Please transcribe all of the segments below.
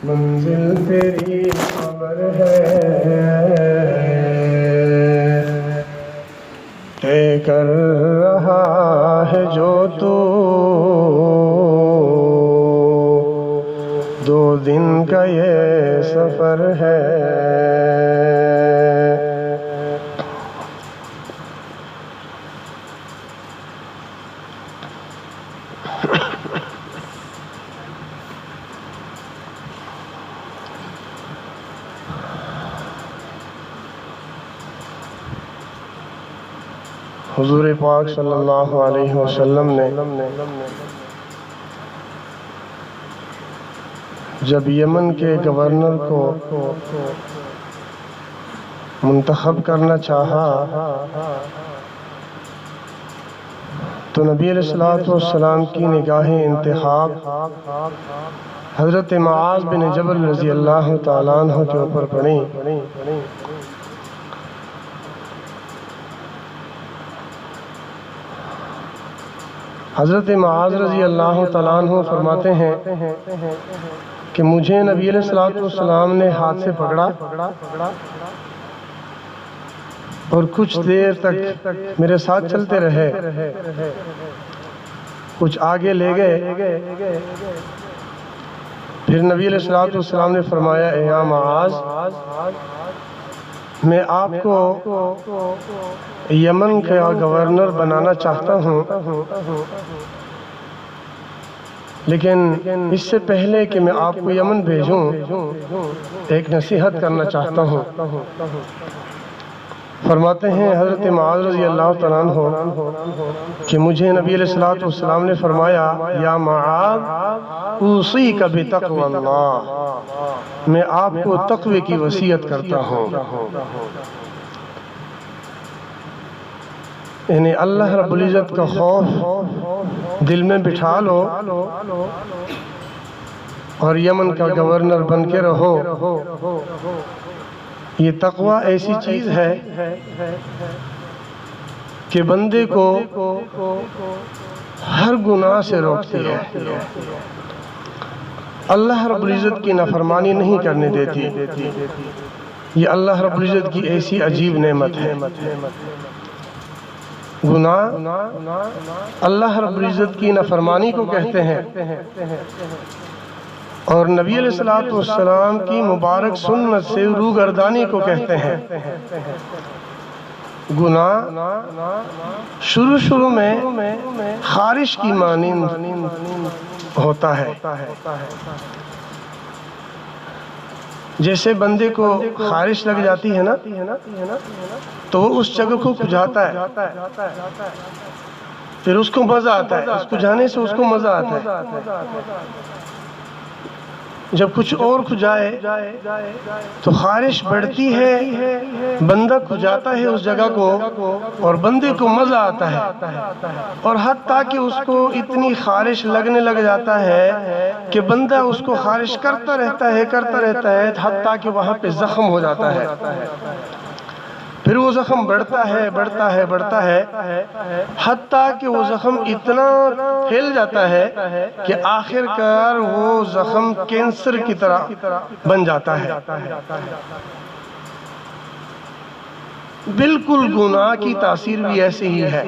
منزل تیری خبر ہے، طے کر رہا ہے جو تو 2 دن کا یہ سفر ہے۔ حضور پاک صلی اللہ علیہ وسلم نے جب یمن کے گورنر کو منتخب کرنا چاہا تو نبی علیہ السلام کی نگاہ انتخاب حضرت معاذ بن جبل رضی اللہ تعالیٰ عنہ کے اوپر پڑی۔ حضرت معاذ رضی اللہ تعالیٰ عنہ فرماتے ہیں کہ مجھے نبی علیہ السلام نے ہاتھ سے پکڑا اور کچھ دیر تک میرے ساتھ چلتے رہے، کچھ آگے لے گئے۔ پھر نبی علیہ السلام نے فرمایا، اے یا معاذ، میں آپ کو یمن کا گورنر بنانا چاہتا ہوں، لیکن اس سے پہلے کہ میں آپ کو یمن بھیجوں ایک نصیحت کرنا چاہتا ہوں۔ فرماتے ہیں حضرت معاذ رضی اللہ تعالیٰ عنہ کہ مجھے نبی علیہ السلام نے فرمایا، یا معاذ اوصیک بتقوی اللہ، میں آپ کو تقوی کی وصیت کرتا ہوں۔ یعنی اللہ رب العزت کا خوف دل میں بٹھا لو اور یمن کا گورنر بن کے رہو۔ یہ تقوی ایسی چیز ہے کہ بندے کو ہر گناہ سے روکتی ہے، اللہ رب العزت کی نافرمانی نہیں کرنے دیتی۔ یہ اللہ رب العزت کی ایسی عجیب نعمت ہے۔ گناہ اللہ رب العزت کی نافرمانی کو کہتے ہیں، اور نبی علیہ السلام کی مبارک سنت سے روگردانی کو کہتے ہیں۔ گناہ شروع میں خارش کی مانند ہوتا ہے، جیسے بندے کو خارش لگ جاتی ہے نا تو وہ اس جگہ کو کھجاتا ہے، پھر اس کو مزہ آتا ہے، اس کو جانے سے اس کو مزہ آتا ہے۔ جب کچھ اور کھجائے تو خارش بڑھتی ہے، بندہ کھجاتا ہے اس جگہ کو اور بندے کو مزہ آتا ہے، اور حتیٰ کہ اس کو اتنی خارش لگنے لگ جاتا ہے کہ بندہ اس کو خارش کرتا رہتا ہے حتیٰ کہ وہاں پہ زخم ہو جاتا ہے۔ پھر وہ زخم بڑھتا ہے حتیٰ کہ وہ زخم اتنا پھیل جاتا ہے کہ آخر کار وہ زخم کینسر کی طرح بن جاتا ہے۔ بالکل گناہ کی تاثیر بھی ایسی ہی ہے،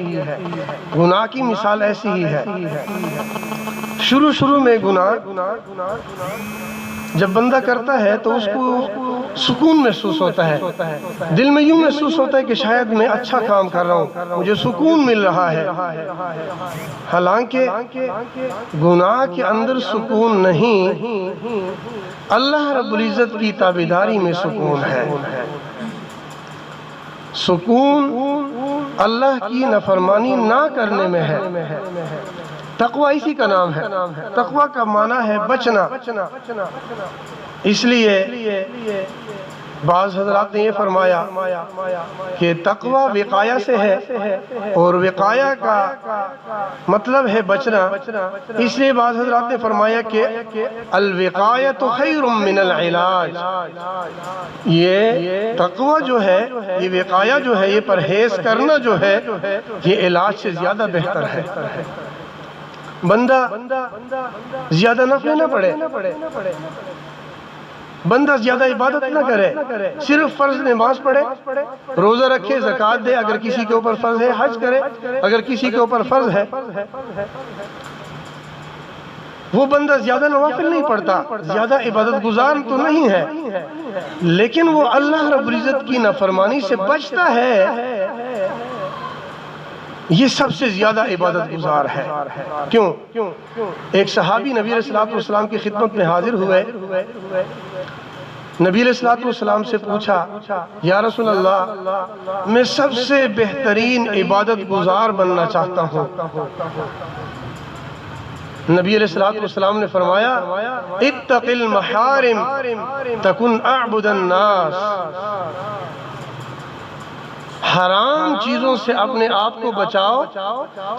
گناہ کی مثال ایسی ہی ہے۔ شروع میں گناہ جب بندہ کرتا ہے تو اس کو سکون محسوس ہوتا ہے، دل میں یوں محسوس ہوتا ہے کہ شاید میں اچھا کام کر رہا ہوں، مجھے سکون مل رہا ہے۔ حالانکہ گناہ کے اندر سکون نہیں، اللہ رب العزت کی تابعداری میں سکون ہے۔ سکون اللہ کی نافرمانی نہ کرنے میں ہے۔ تقوی اسی کا نام ہے، تقوی کا معنی ہے بچنا۔ اس لیے بعض حضرات نے یہ فرمایا کہ تقوی وقایہ سے ہے، اور وقایہ کا مطلب ہے بچنا۔ اس لیے بعض حضرات نے فرمایا کہ الوقایۃ خیر من العلاج، یہ تقوی جو ہے، یہ وقایہ جو ہے، یہ پرہیز کرنا جو ہے، یہ علاج سے زیادہ بہتر ہے۔ بندہ زیادہ نفل نہ پڑھے، بندہ زیادہ عبادت نہ کرے، صرف فرض نماز پڑھے، روزہ رکھے، زکوٰۃ دے اگر کسی کے اوپر فرض ہے، حج کرے اگر کسی کے اوپر فرض ہے، وہ بندہ زیادہ نوافل نہیں پڑھتا، زیادہ عبادت گزار تو نہیں ہے، لیکن وہ اللہ رب العزت کی نافرمانی سے بچتا ہے، یہ سب سے زیادہ عبادت گزار ہے۔ کیوں؟ ایک صحابی نبی علیہ السلام کی خدمت میں حاضر ہوئے، نبی علیہ السلام سے پوچھا، یا رسول اللہ میں سب سے بہترین عبادت گزار بننا چاہتا ہوں۔ نبی علیہ السلام نے فرمایا، اتق المحارم تکن اعبد الناس، حرام چیزوں سے اپنے آپ کو بچاؤ،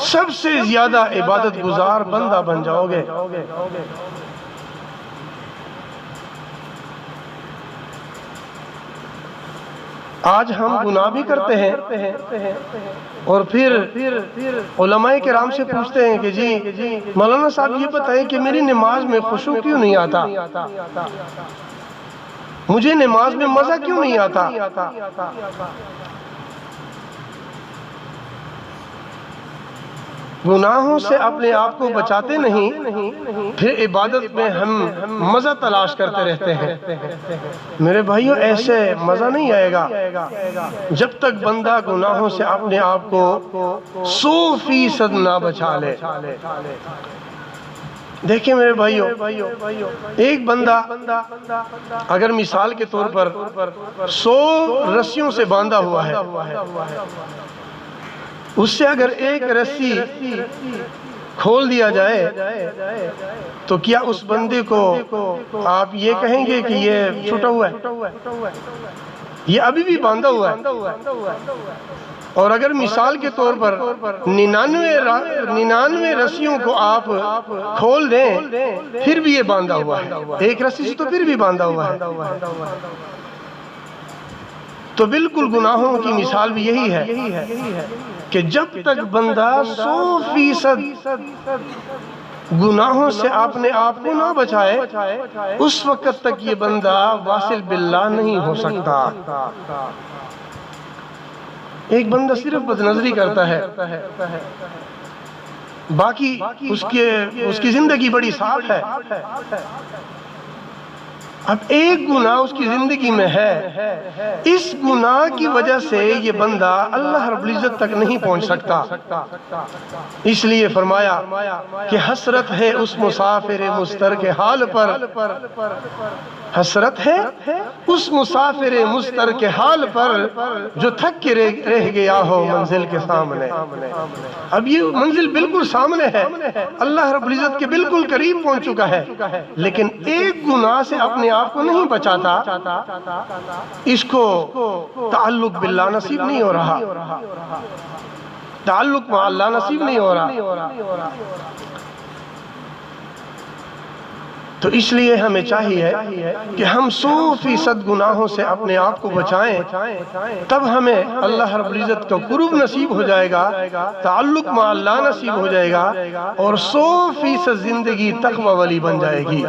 سب سے زیادہ عبادت گزار بندہ بن جاؤ گے۔ آج ہم گناہ بھی کرتے ہیں اور پھر علماء کرام سے پوچھتے ہیں کہ جی مولانا صاحب یہ بتائیں کہ میری نماز میں خشوع کیوں نہیں آتا، مجھے نماز میں مزہ کیوں نہیں آتا؟ گناہوں سے اپنے آپ کو بچاتے نہیں، پھر عبادت میں ہم مزہ تلاش کرتے رہتے ہیں۔ میرے بھائیو ایسے مزہ نہیں آئے گا جب تک بندہ گناہوں سے اپنے آپ کو 100% نہ بچا لے۔ دیکھیں میرے بھائیو، ایک بندہ اگر مثال کے طور پر 100 رسیوں سے باندھا ہوا ہے، اس سے اگر ایک رسی کھول دیا جائے تو کیا اس بندے کو آپ یہ کہیں گے کہ یہ چھوٹا ہوا ہے؟ یہ ابھی بھی باندھا ہوا ہے۔ اور اگر مثال کے طور پر 99 رسیوں کو آپ کھول دیں پھر بھی یہ باندھا ہوا ہے، ایک رسی سے تو پھر بھی باندھا ہوا ہے۔ تو بالکل گناہوں کی مثال بھی یہی ہے کہ جب تک بندہ 100% گناہوں سے اپنے آپ کو نہ بچائے، اس وقت تک یہ بندہ واصل باللہ نہیں ہو سکتا۔ ایک بندہ صرف بد نظری کرتا ہے، باقی اس کی زندگی بڑی صاف ہے، اب ایک گناہ اس کی زندگی میں ہے، اس گناہ کی وجہ سے یہ بندہ اللہ رب العزت تک نہیں پہنچ سکتا۔ اس لیے فرمایا کہ حسرت ہے اس مسافر مستر کے حال پر، حسرت ہے اس مسافر مستر کے حال پر جو تھک کے رہ گیا ہو منزل کے سامنے۔ اب یہ منزل بالکل سامنے ہے، اللہ رب العزت کے بالکل قریب پہنچ چکا ہے، لیکن ایک گناہ سے اپنے آپ کو نہیں بچاتا، اس کو تعلق باللہ نصیب نہیں ہو رہا، تعلق مع اللہ نصیب نہیں ہو رہا۔ تو اس لیے ہمیں چاہیے کہ ہم 100% گناہوں سے اپنے آپ کو بچائیں، تب ہمیں اللہ رب العزت کا قرب نصیب ہو جائے گا، تعلق مع اللہ نصیب ہو جائے گا، اور 100% زندگی تقوی والی بن جائے گی۔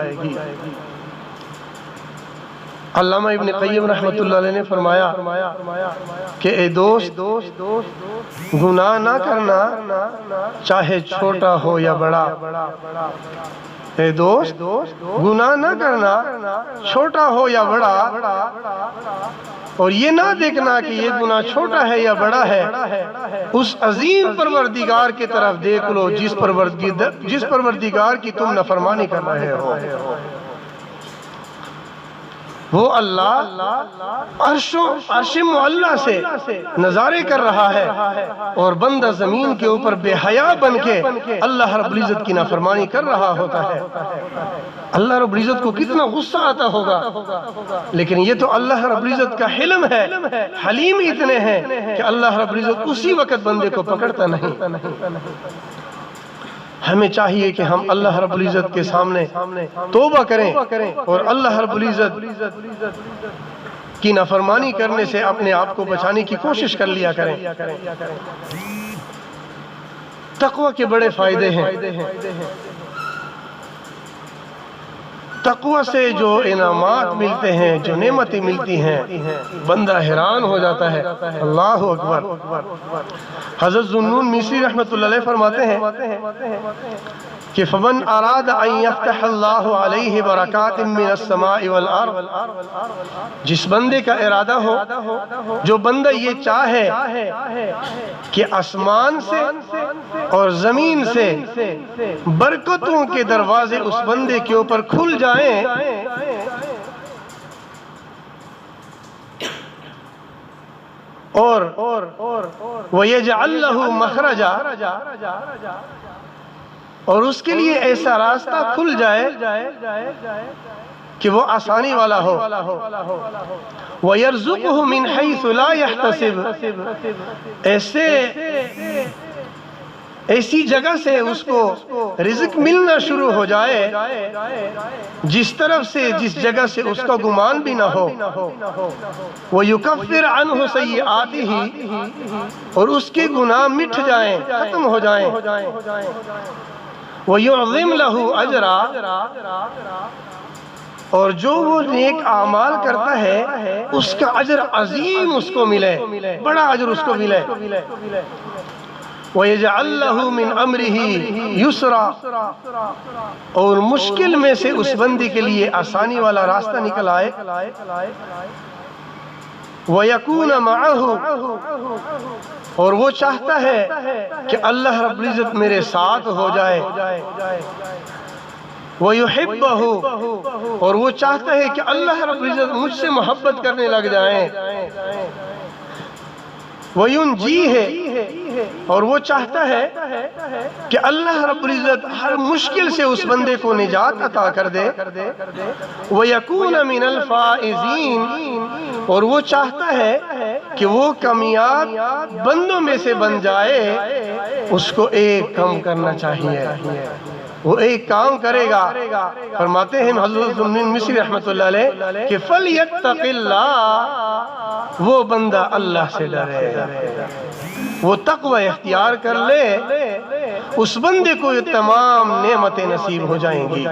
علامہ ابن قیم رحمۃ اللہ علیہ نے فرمایا کہ اے دوست، گناہ نہ کرنا چاہے چھوٹا ہو یا بڑا، اے دوست گناہ نہ کرنا چھوٹا ہو یا بڑا، اور یہ نہ دیکھنا کہ یہ گناہ چھوٹا ہے یا بڑا ہے، اس عظیم پروردگار کی طرف دیکھ لو جس پروردگار کی تم نافرمانی کر رہے ہو۔ وہ اللہ عرش معلیٰ سے نظارے کر رہا ہے، اور بندہ زمین کے اوپر بے حیا بن کے اللہ رب العزت کی نافرمانی کر رہا ہوتا ہے۔ اللہ رب العزت کو کتنا غصہ آتا ہوگا، لیکن یہ تو اللہ رب العزت کا حلم ہے، حلیم اتنے ہیں کہ اللہ رب العزت اسی وقت بندے کو پکڑتا نہیں۔ ہمیں چاہیے کہ ہم اللہ رب العزت کے سامنے توبہ کریں اور اللہ رب العزت کی نافرمانی کرنے سے اپنے آپ کو بچانے کی کوشش کر لیا کریں۔ تقوی کے بڑے فائدے ہیں۔ تقوی سے جو انعامات ملتے ہیں، جو نعمتیں ملتی ہیں، بندہ حیران ہو جاتا ہے۔ اللہ اکبر۔ حضرت ذوالنون مصری رحمۃ اللہ علیہ فرماتے ہیں کہ فمن اراد ان یفتح اللہ علیہ برکات من السماء والارض، جس بندے کا ارادہ ہو، جو بندہ یہ چاہے کہ آسمان سے اور زمین سے برکتوں کے دروازے اس بندے کے اوپر کھل جائیں، اور وَيَجْعَلْ لَهُ مَخْرَجًا، اور اس کے لیے ایسا راستہ کھل جائے کہ وہ آسانی والا ہو، وَيَرْزُقُهُ مِنْ حَيْثُ لَا يَحْتَسِبُ، ایسی جگہ سے اس کو رزق ملنا شروع ہو جائے جس طرف سے، جس جگہ سے اس کا گمان بھی نہ ہو، وَيُكَفِّرْ عَنْهُ سَيِّئَاتِهِ، اور اس کے گناہ مٹ جائیں، ختم ہو جائیں، وَيُعْظِمْ لَهُ أَجْرًا، اور جو وہ نیک اعمال کرتا ہے اس کا اجر عظیم اس کو ملے، بڑا اجر اس کو ملے، وَيَجْعَلْ لَهُ مِنْ أَمْرِهِ يُسْرًا، اور مشکل میں سے اس بندے کے لیے آسانی والا راستہ نکل آئے، وَيَكُونَ مَعَهُ، اور وہ چاہتا ہے کہ اللہ رب العزت میرے ساتھ ہو جائے، وَيُحِبَّهُ، اور وہ چاہتا ہے کہ اللہ رب العزت مجھ سے محبت کرنے لگ جائیں، وَيُنْجِيهِ، اور وہ چاہتا ہے کہ اللہ رب العزت ہر مشکل سے اس بندے کو نجات عطا کر دے، وَيَكُونَ مِنَ الْفَائِزِينَ، اور وہ چاہتا ہے کہ وہ کامیاب بندوں میں سے بن جائے، اس کو ایک کام کرنا چاہیے، وہ ایک کام کرے گا۔ فرماتے ہیں حضرت ذوالنون مصری رحمۃ اللہ علیہ کہ فَلْيَتَّقِ اللَّهَ، وہ بندہ اللہ سے ڈرے، وہ تقوی اختیار کر لے، اس بندے کو یہ تمام نعمتیں نصیب ہو جائیں گی۔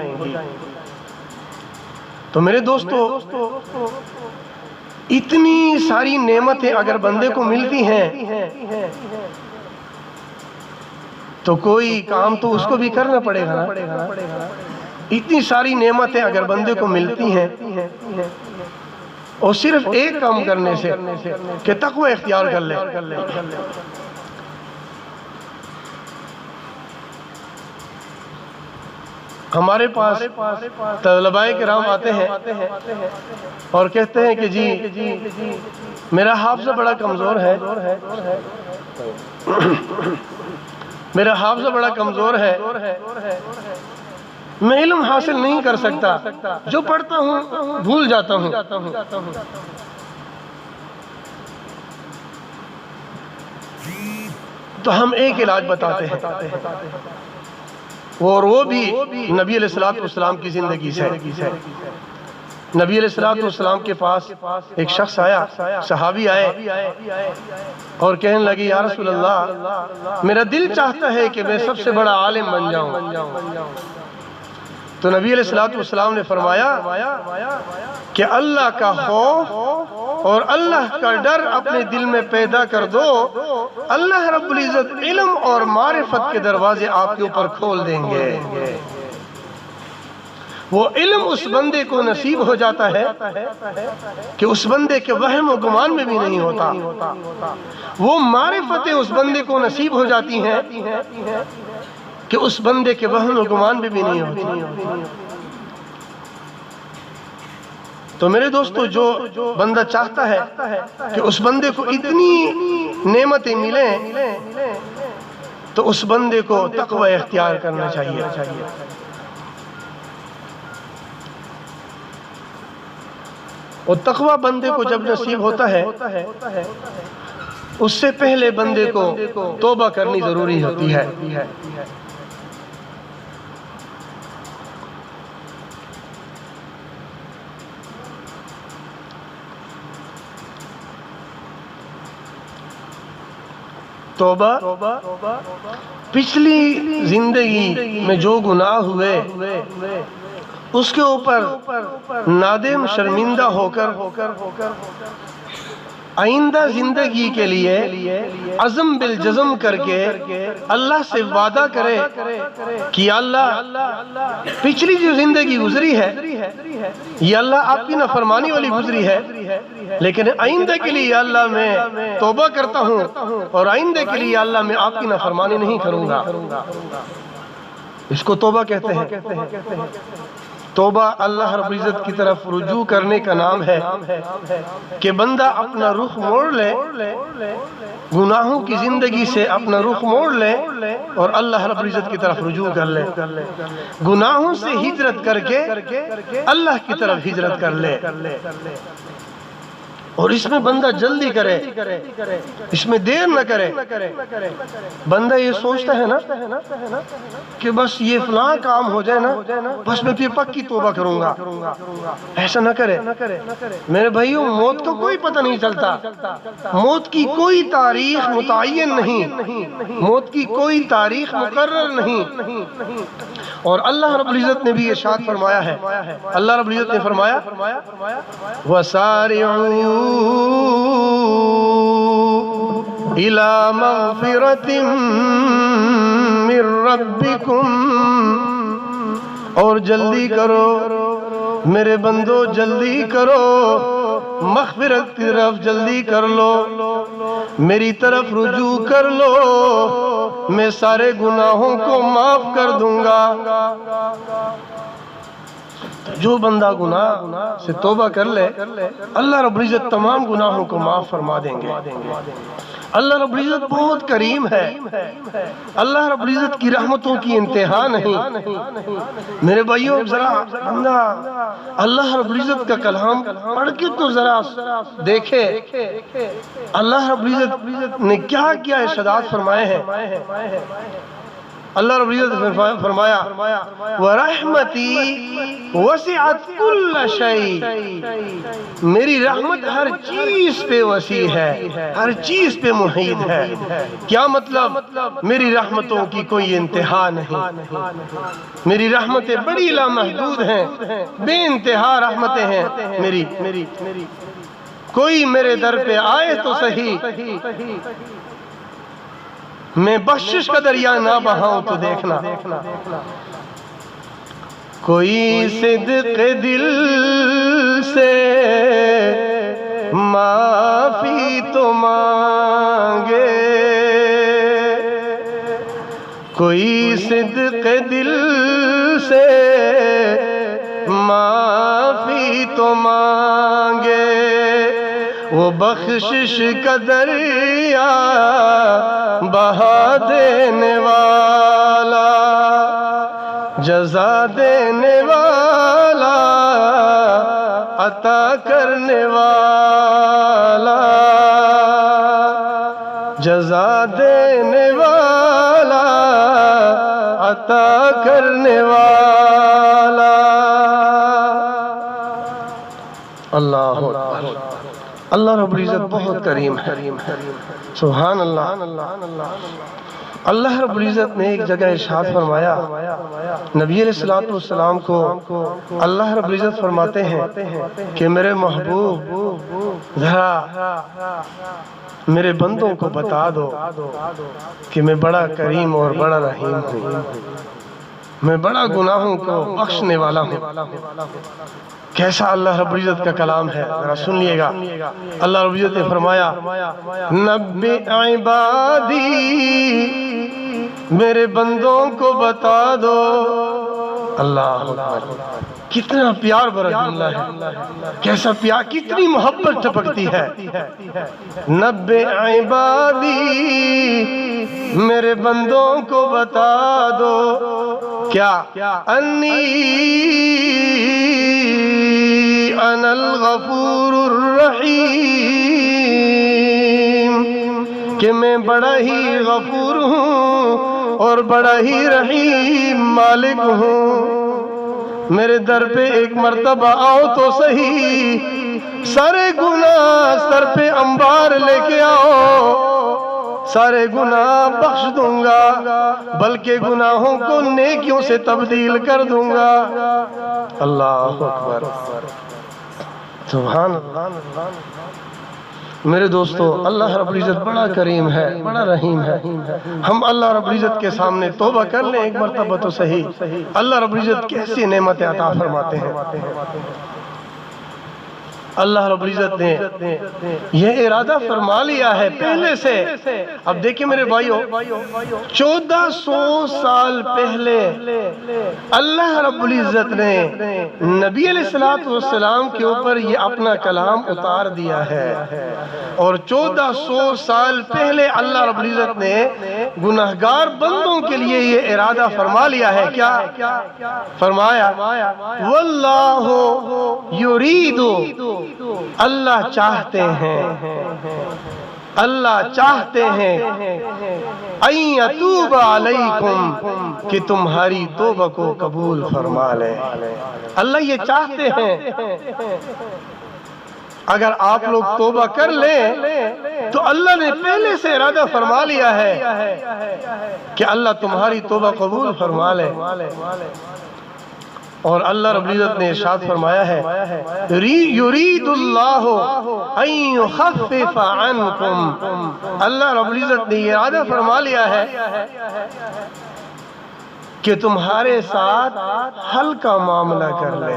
تو میرے دوستو، اتنی ساری نعمتیں اگر بندے کو ملتی ہیں تو کوئی کام تو اس کو بھی کرنا پڑے گا نا۔ اتنی ساری نعمتیں اگر بندے کو ملتی ہیں اور صرف ایک کام کرنے سے کہ تقوی اختیار کر لے، ہمارے پاس طلباء کرام آتے ہیں اور کہتے ہیں کہ جی میرا حافظہ بڑا کمزور ہے، میرا حافظہ بڑا کمزور ہے، میں علم حاصل نہیں کر سکتا، جو پڑھتا ہوں بھول جاتا ہوں۔ تو ہم ایک علاج بتاتے ہیں، اور وہ بھی نبی علیہ السلام کی زندگی سے۔ نبی علیہ السلام کے پاس ایک شخص آیا، صحابی آئے اور کہنے لگے یا رسول اللہ، میرا دل چاہتا ہے کہ میں سب سے بڑا عالم بن جاؤں۔ تو نبی علیہ السلام نے فرمایا کہ اللہ کا خوف اور اللہ کا ڈر اپنے دل میں پیدا کر دو، اللہ رب العزت علم اور معرفت کے دروازے آپ کے اوپر کھول دیں گے۔ وہ علم اس بندے کو نصیب ہو جاتا ہے کہ اس بندے کے وہم و گمان میں بھی نہیں ہوتا، وہ معرفتیں اس بندے کو نصیب ہو جاتی ہیں کہ اس بندے کے وہم و گمان میں بھی نہیں ہوتی۔ تو میرے دوستو، جو بندہ چاہتا ہے کہ اس بندے کو اتنی نعمتیں ملیں تو اس بندے کو تقوی اختیار کرنا چاہیے۔ اور تقوی بندے کو جب نصیب ہوتا ہے اس سے پہلے بندے کو توبہ کرنی ضروری ہوتی ہے۔ توبہ پچھلی زندگی میں جو گناہ ہوئے اس کے اوپر نادم شرمندہ ہو کر آئندہ زندگی کے لیے عزم بالجزم کر کے اللہ سے وعدہ کرے کہ اللہ پچھلی جو زندگی گزری ہے یہ اللہ آپ کی نافرمانی والی گزری ہے، لیکن آئندہ کے لیے اللہ میں توبہ کرتا ہوں اور آئندہ کے لیے اللہ میں آپ کی نافرمانی نہیں کروں گا۔ اس کو توبہ کہتے ہیں۔ توبہ اللہ رب العزت کی طرف رجوع کرنے کا نام ہے کہ بندہ اپنا رخ موڑ لے، گناہوں کی زندگی سے اپنا رخ موڑ لے اور اللہ رب العزت کی طرف رجوع کر لے، گناہوں سے ہجرت کر کے اللہ کی طرف ہجرت کر لے۔ اور اس میں بندہ جلدی کرے، اس میں دیر نہ کرے۔ بندہ یہ سوچتا ہے نا کہ بس یہ فلاں کام ہو جائے نا بس میں پھر پکی توبہ کروں گا، ایسا نہ کرے میرے بھائیوں۔ موت کا کوئی پتہ نہیں چلتا، موت کی کوئی تاریخ متعین نہیں، موت کی کوئی تاریخ مقرر نہیں۔ اور اللہ رب العزت نے بھی ارشاد فرمایا ہے، اللہ رب العزت نے فرمایا وَسَارِعُوا إِلَى مَغْفِرَةٍ مِّن رَبِّكُمْ، اور جلدی کرو میرے بندو، جلدی کرو مغفرت کی طرف، جلدی کر لو میری طرف رجوع کر لو، میں سارے گناہوں کو معاف کر دوں گا۔ جو بندہ گناہ سے توبہ کر لے اللہ رب العزت تمام گناہوں کو معاف فرما دیں گے۔ اللہ رب العزت بہت کریم ہے، اللہ رب العزت کی رحمتوں کی انتہا نہیں۔ میرے بھائیوں ذرا بندہ اللہ رب العزت کا کلام پڑھ کے تو ذرا دیکھے اللہ رب العزت نے کیا کیا ارشادات فرمائے ہیں۔ اللہ رب العزت نے فرمایا وَرَحْمَتِي وَسِعَتْ كُلَّ شَيْءٍ، میری رحمت ہر چیز پہ وسیع ہے، ہر چیز پہ محیط ہے۔ کیا مطلب؟ میری رحمتوں کی کوئی انتہا نہیں، میری رحمتیں بڑی لامحدود ہیں، بے انتہا رحمتیں ہیں میری۔ کوئی میرے در پہ آئے تو صحیح، میں بخشش کا دریا نہ بہاؤں تو دیکھنا۔ کوئی صدق دل سے معافی تو مانگے، کوئی صدق دل سے معافی تو مانگے، وہ بخشش کا دریا بہا دینے والا، جزا دینے والا، عطا کرنے والا، جزا دینے والا، عطا کرنے والا۔ اللہ اکبر، اللہ رب العزت بہت کریم ہے، سبحان اللہ۔ اللہ رب العزت نے ایک جگہ ارشاد فرمایا، نبی علیہ السلام کو اللہ رب العزت فرماتے ہیں کہ میرے محبوب ذرا میرے بندوں کو بتا دو کہ میں بڑا کریم اور بڑا رحیم ہوں، میں بڑا گناہوں کو بخشنے والا ہوں۔ کیسا اللہ رب العزت کا کلام ہے، ذرا سن لیے گا۔ اللہ رب العزت نے فرمایا نبئ عبادی، میرے بندوں کو بتا دو۔ اللہ کتنا پیار بھرا جملہ ہے، کیسا پیار، کتنی محبت ٹپکتی ہے۔ نبئ عبادی، میرے بندوں کو بتا دو کیا، انی انا الغفور الرحیم، کہ میں بڑا ہی غفور ہوں اور بڑا ہی رحیم مالک ہوں۔ میرے در پہ ایک مرتبہ آؤ تو صحیح، سارے گناہ سر پہ انبار لے کے آؤ، سارے گناہ بخش دوں گا، بلکہ گناہوں کو نیکیوں سے تبدیل کر دوں گا۔ اللہ اکبر، سبحان اللہ۔ میرے دوستو، اللہ رب العزت بڑا کریم ہے، بڑا رحیم ہے۔ ہم اللہ رب العزت کے سامنے توبہ کر لیں ایک مرتبہ تو صحیح، اللہ رب العزت کیسی نعمت عطا فرماتے ہیں۔ اللہ رب العزت نے یہ ارادہ فرما لیا ہے پہلے سے۔ اب دیکھیں میرے بھائیو، 1400 سال پہلے اللہ رب العزت نے نبی علیہ السلام کے اوپر یہ اپنا کلام اتار دیا ہے، اور 1400 سال پہلے اللہ رب العزت نے گناہگار بندوں کے لیے یہ ارادہ فرما لیا ہے۔ کیا فرمایا؟ واللہ یرید، اللہ چاہتے ہیں، اللہ چاہتے ہیں ان یتوب علیکم، کہ تمہاری توبہ کو قبول فرما لیں۔ اللہ یہ چاہتے ہیں اگر آپ لوگ توبہ کر لیں تو اللہ نے پہلے سے ارادہ فرما لیا ہے کہ اللہ تمہاری توبہ قبول فرما لے۔ اور اللہ رب العزت نے ارشاد فرمایا ہے، یرید اللہ ان یخفف عنکم، اللہ رب العزت نے یہ ارادہ فرما لیا ہے کہ تمہارے ساتھ ہلکا معاملہ کر لے۔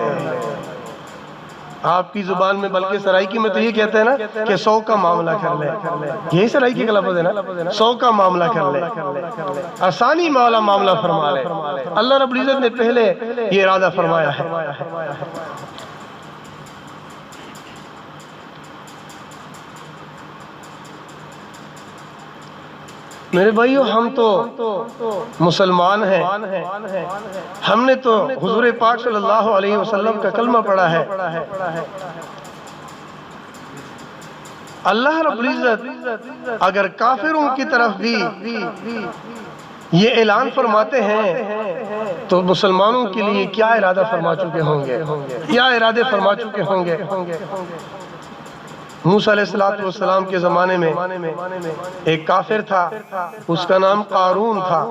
آپ کی زبان میں بلکہ سرائکی میں تو یہ کہتے ہیں نا کہ 100 کا معاملہ کر لے، یہی سرائکی کا لفظ ہے نا، 100 کا معاملہ کر لے، آسانی والا معاملہ فرما لے۔ اللہ رب العزت نے پہلے یہ ارادہ فرمایا ہے۔ میرے بھائیو، ہم تو مسلمان ہیں، ہم نے تو حضور پاک صلی اللہ علیہ وسلم کا کلمہ پڑھا ہے۔ اللہ رب العزت اگر کافروں کی طرف بھی یہ اعلان فرماتے ہیں تو مسلمانوں کے لیے کیا ارادہ فرما چکے ہوں گے، کیا ارادے فرما چکے ہوں گے۔ موسیٰ علیہ السلام کے زمانے میں ایک کافر تھا، اس کا نام قارون تھا۔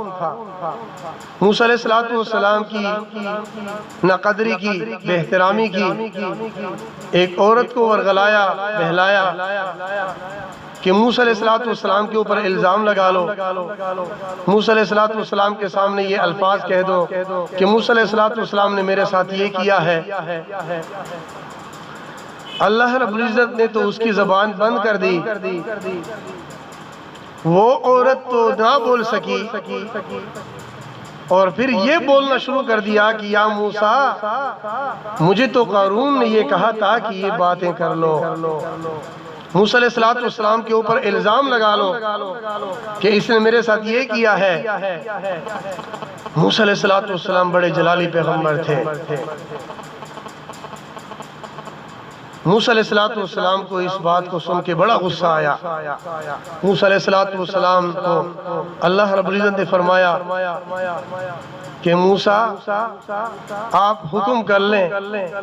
موسیٰ علیہ السلام کی ناقدری کی، بے احترامی کی، ایک عورت کو ورغلایا، بہلایا کہ موسیٰ علیہ السلام کے اوپر الزام لگا لو، موسیٰ علیہ السلام کے سامنے یہ الفاظ کہہ دو کہ موسیٰ علیہ السلام نے میرے ساتھ یہ کیا ہے۔ اللہ رب العزت نے تو اس کی زبان بند کر دی، وہ عورت تو نہ بول سکی، اور پھر یہ بولنا شروع کر دیا کہ یا موسیٰ، مجھے تو قارون نے یہ کہا تھا کہ یہ باتیں کر لو، موسیٰ علیہ السلام کے اوپر الزام لگا لو کہ اس نے میرے ساتھ یہ کیا ہے۔ موسیٰ علیہ السلام بڑے جلالی پیغمبر تھے۔ موسیٰ علیہ السلام کو اس بات کو سن کے بڑا غصہ آیا۔ موسیٰ علیہ السلام کو اللہ رب العزت نے فرمایا کہ موسیٰ، آپ حکم کر لیں،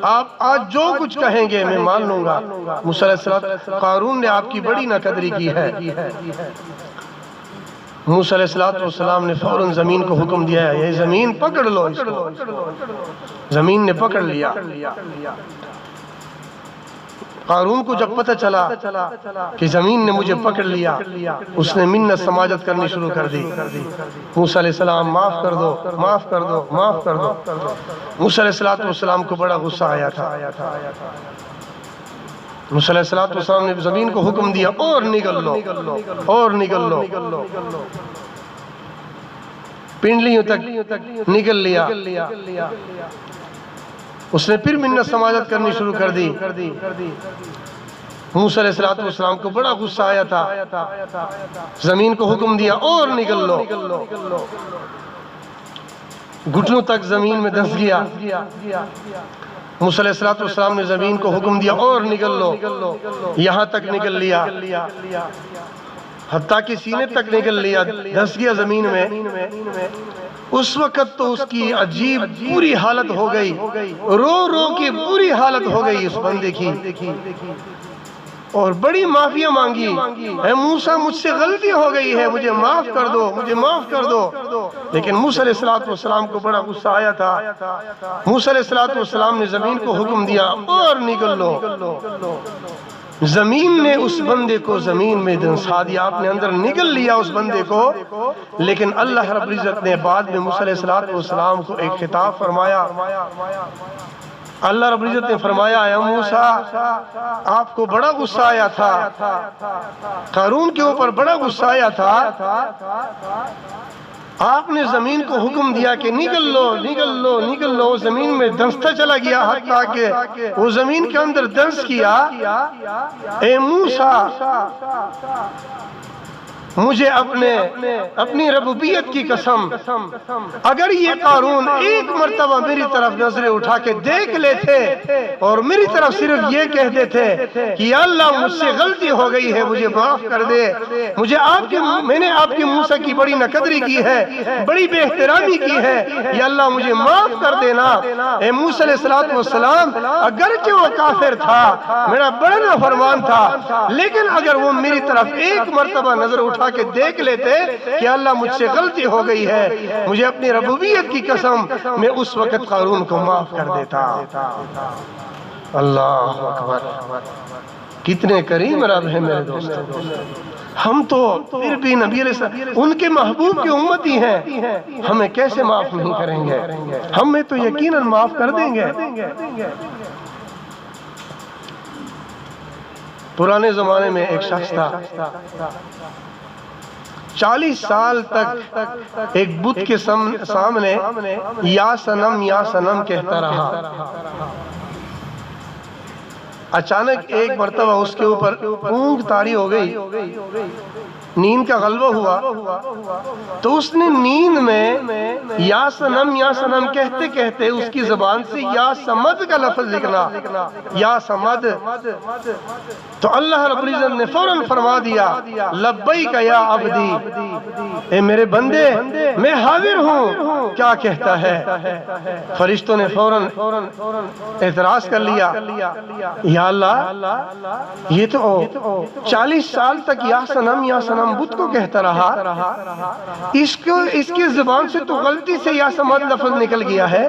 آپ آج جو کچھ کہیں گے میں مان لوں گا۔ موسیٰ علیہ السلام، قارون نے آپ کی بڑی ناقدری کی ہے۔ موسیٰ علیہ السلام نے فوراً زمین کو حکم دیا ہے، یہ زمین پکڑ لو اس کو۔ زمین نے پکڑ لیا۔ قارون کو جب پتہ چلا کہ زمین نے مجھے پکڑ لیا، اس نے منت سماجت کرنی شروع کر دی۔ موسیٰ علیہ السلام، معاف کر دو، معاف کر دو، معاف کر دو۔ موسیٰ علیہ السلام کو بڑا غصہ آیا تھا۔ موسیٰ علیہ السلام نے زمین کو حکم دیا، اور نگل لو، اور نگل لو۔ پنڈلیوں تک نگل لیا۔ اس نے پھر منت سماجت کرنی شروع کر دی۔ موسیٰ علیہ السلام کو بڑا غصہ آیا تھا، زمین کو حکم دیا، اور نگل لو۔ گھٹنوں تک زمین میں دھنس گیا۔ موسیٰ علیہ السلام نے زمین کو حکم دیا، اور نگل لو، یہاں تک نگل لیا، حتیٰ کہ سینے تک نگل لیا، دھنس گیا زمین میں۔ اس وقت تو اس کی عجیب بری حالت ہو گئی، رو رو کے بری حالت ہو گئی اس بندے کی۔ اور بڑی معافیاں مانگی، اے موسیٰ مجھ سے غلطی ہو گئی ہے، مجھے معاف کر دو، مجھے معاف کر دو۔ لیکن موسیٰ علیہ السلام کو بڑا غصہ آیا تھا۔ موسیٰ علیہ السلام نے زمین کو حکم دیا اور نکل لو۔ زمین نے اس بندے کو زمین میں دھنسا دیا، آپ نے اندر نگل لیا اس بندے کو۔ لیکن اللہ رب العزت نے بعد میں موسیٰ علیہ السلام کو ایک خطاب فرمایا۔ اللہ رب العزت نے فرمایا، اے موسیٰ آپ کو بڑا غصہ آیا تھا، قارون کے اوپر بڑا غصہ آیا تھا، آپ نے زمین کو حکم دیا کہ نکل لو نکل لو نکل لو۔ زمین میں دھنستا چلا گیا، حتیٰ کہ وہ زمین کے اندر دھنس کیا۔ اے موسیٰ مجھے اپنی ربوبیت کی قسم، اگر یہ قارون ایک مرتبہ میری طرف نظریں اٹھا کے دیکھ لیتے اور میری طرف صرف یہ کہہ دیتے کہ یا اللہ مجھ سے غلطی ہو گئی ہے، مجھے معاف کر دے، میں نے آپ کے موسیٰ کی بڑی ناقدری کی ہے، بڑی بے احترامی کی ہے، یا اللہ مجھے معاف کر دینا۔ اے موسیٰ علیہ السلام اگرچہ وہ کافر تھا، میرا بڑا نافرمان تھا، لیکن اگر وہ میری طرف ایک مرتبہ نظر اٹھا کہ دیکھ لیتے کہ اللہ مجھ سے غلطی ہو گئی ہے، مجھے اپنی ربوبیت کی قسم میں اس وقت قارون کو معاف کر دیتا۔ اللہ اکبر، کتنے کریم رب ہے میرے دوستو۔ ہم تو پھر بھی نبی علیہ السلام ان کے محبوب کی امتی ہیں، ہمیں کیسے معاف نہیں کریں گے؟ ہمیں تو یقیناً معاف کر دیں گے۔ پرانے زمانے میں ایک شخص تھا، 40 سال تک ایک بت کے سامنے یا سنم کہتا رہا۔ اچانک ایک مرتبہ اس کے اوپر اونگ طاری ہو گئی، نیند کا غلبہ ہوا، تو اس نے نیند میں یا سنم کہتے کہتے اس کی زبان سے یا سمد کا لفظ نکلا، یا سمد۔ تو اللہ رب العزت نے فوراً فرما دیا، لبیک یا عبدی، اے میرے بندے میں حاضر ہوں، کیا کہتا ہے؟ فرشتوں نے فوراً اعتراض کر لیا، یا اللہ یہ تو 40 سال تک یا سنم بت کو کہتا رہا، اس کی زبان سے تو غلطی سے یا سمد لفظ نکل گیا ہے،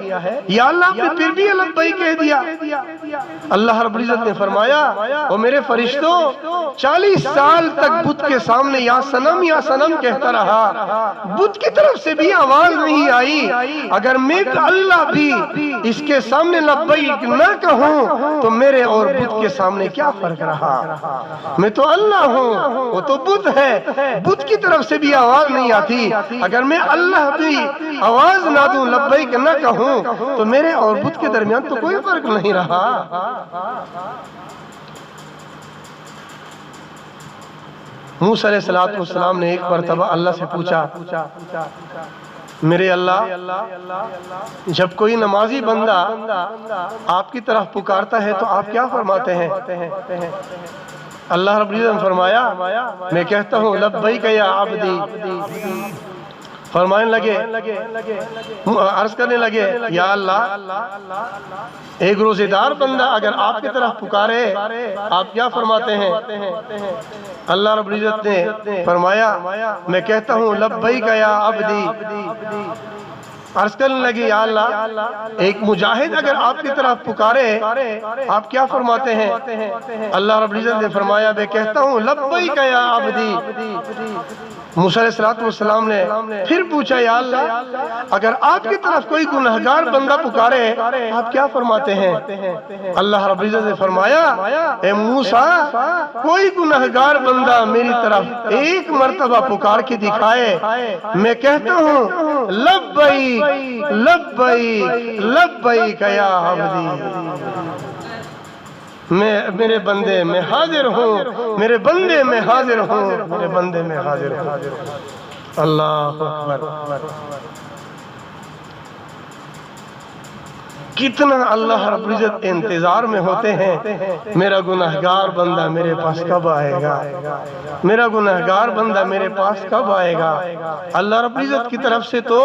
یا اللہ آپ نے پھر بھی لبیک کہہ دیا۔ اللہ رب العزت نے فرمایا، او میرے فرشتوں 40 سال تک بت کے سامنے یا سنم کہتا رہا، بت کی طرف سے بھی آواز نہیں آئی، اگر میں اللہ بھی اس کے سامنے لبیک نہ کہوں تو میرے اور بت کے سامنے کیا فرق رہا؟ میں تو اللہ ہوں، وہ تو بت ہے، بت کی طرف سے بھی آواز نہیں آتی، اگر میں اللہ بھی آواز نہ دوں، لبیک نہ کہوں، تو میرے اور بت کے درمیان تو کوئی فرق نہیں رہا۔ موسیٰ علیہ السلام نے ایک مرتبہ اللہ سے پوچھا، میرے اللہ جب کوئی نمازی بندہ آپ کی طرف پکارتا ہے تو آپ کیا فرماتے ہیں؟ اللہ رب العزت نے فرمایا، میں کہتا ہوں لبیک یا عبدی۔ فرمانے لگے، عرض کرنے لگے، یا اللہ ایک روزے دار بندہ اگر آپ کی طرف پکارے آپ کیا فرماتے ہیں؟ اللہ رب العزت نے فرمایا، میں کہتا ہوں لبیک یا عبدی۔ عرض کرنے لگے، یا اللہ ایک مجاہد اگر آپ کی طرف پکارے آپ کیا فرماتے ہیں؟ اللہ رب العزت نے فرمایا، میں کہتا ہوں لبیک یا عبدی۔ موسیٰ علیہ السلام نے پھر پوچھا، یا اللہ اگر آپ کی طرف کوئی گنہگار بندہ پکارے آپ کیا فرماتے ہیں؟ اللہ رب العزت نے فرمایا، اے موسیٰ کوئی گنہگار بندہ میری طرف ایک مرتبہ پکار کے دکھائے میں کہتا ہوں لبیک لبیک لبیک یا عبدی، میرے بندے میں حاضر ہوں، میرے بندے میں حاضر ہوں، میرے بندے میں حاضر ہوں۔ اللہ اکبر، کتنا اللہ رب العزت انتظار میں ہوتے ہیں، میرا گناہگار بندہ میرے پاس کب آئے گا، میرا گناہگار بندہ میرے پاس کب آئے گا۔ اللہ رب العزت کی طرف سے تو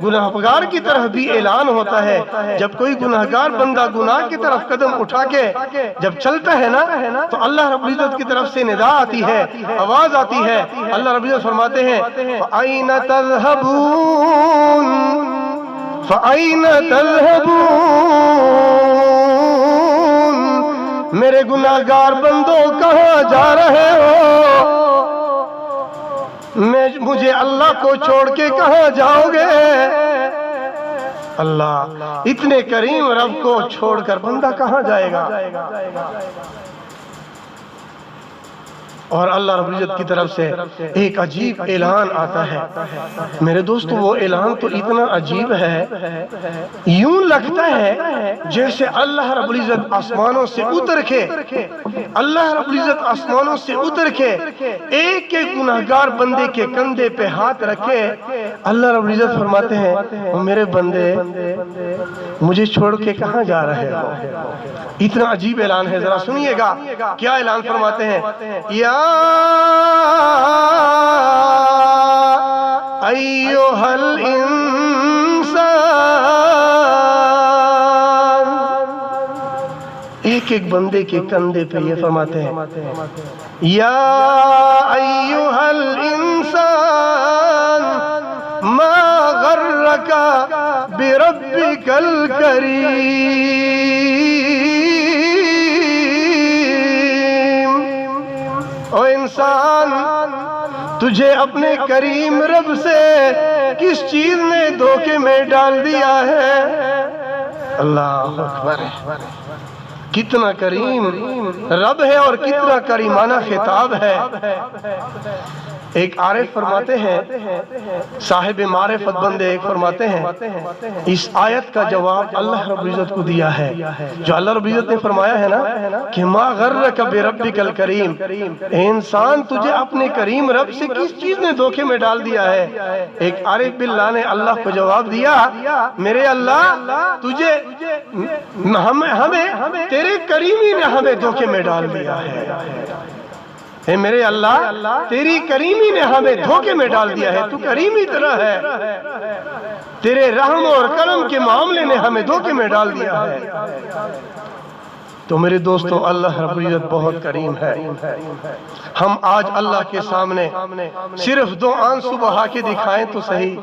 گناہگار کی طرف بھی اعلان ہوتا ہے، جب کوئی گناہگار بندہ گناہ کی طرف قدم اٹھا کے جب چلتا ہے نا تو اللہ رب العزت کی طرف سے ندا آتی ہے، آواز آتی ہے۔ اللہ رب العزت فرماتے ہیں فَأَيْنَ تَذْهَبُونَ فَأَيْنَ تَذْهَبُونَ، میرے گناہگار بندوں کہاں جا رہے ہو، مجھے اللہ کو چھوڑ کے کہاں جاؤ گے۔ اللہ اتنے کریم رب کو چھوڑ کر بندہ کہاں جائے گا۔ اور اللہ رب العزت کی طرف سے ایک عجیب اعلان آتا ہے میرے دوستو، وہ اعلان تو اتنا عجیب ہے، یوں لگتا ہے جیسے اللہ رب العزت آسمانوں سے اتر کے اللہ رب العزت آسمانوں سے اتر کے ایک ایک گناہگار بندے کے کندھے پہ ہاتھ رکھے اللہ رب العزت فرماتے ہیں میرے بندے مجھے چھوڑ کے کہاں جا رہے ہو۔ اتنا عجیب اعلان ہے، ذرا سنیے گا کیا اعلان فرماتے ہیں، یا ایھا الانسان، ایک ایک بندے کے کندھے پہ یہ فرماتے ہیں یا ایھا الانسان ما غرک بربک الکریم، او انسان تجھے اپنے کریم رب سے کس چیز نے دھوکے میں ڈال دیا ہے۔ اللہ اکبر، کتنا کریم رب ہے اور کتنا کریمانہ خطاب ہے۔ ایک عارف فرماتے ہیں، صاحب معرفت بندے ایک فرماتے ہیں اس آیت کا جواب اللہ رب العزت کو دیا ہے، جو اللہ رب العزت نے فرمایا ہے نا کہ ما غرک بربک الکریم، انسان تجھے اپنے کریم رب سے کس چیز نے دھوکے میں ڈال دیا ہے۔ ایک عارف باللہ نے اللہ کو جواب دیا، میرے اللہ تجھے ہمیں تیرے کریمی نے ہمیں دھوکے میں ڈال دیا ہے۔ اے میرے اللہ تیری کریمی نے ہمیں دھوکے میں ڈال دیا ہے، تو کریمی طرح ہے، تیرے رحم اور کرم کے معاملے نے ہمیں دھوکے میں ڈال دیا ہے۔ تو میرے دوستو اللہ رب العزت بہت کریم ہے۔ ہم آج اللہ کے سامنے صرف دو آنسو بہا کے دکھائیں تو صحیح،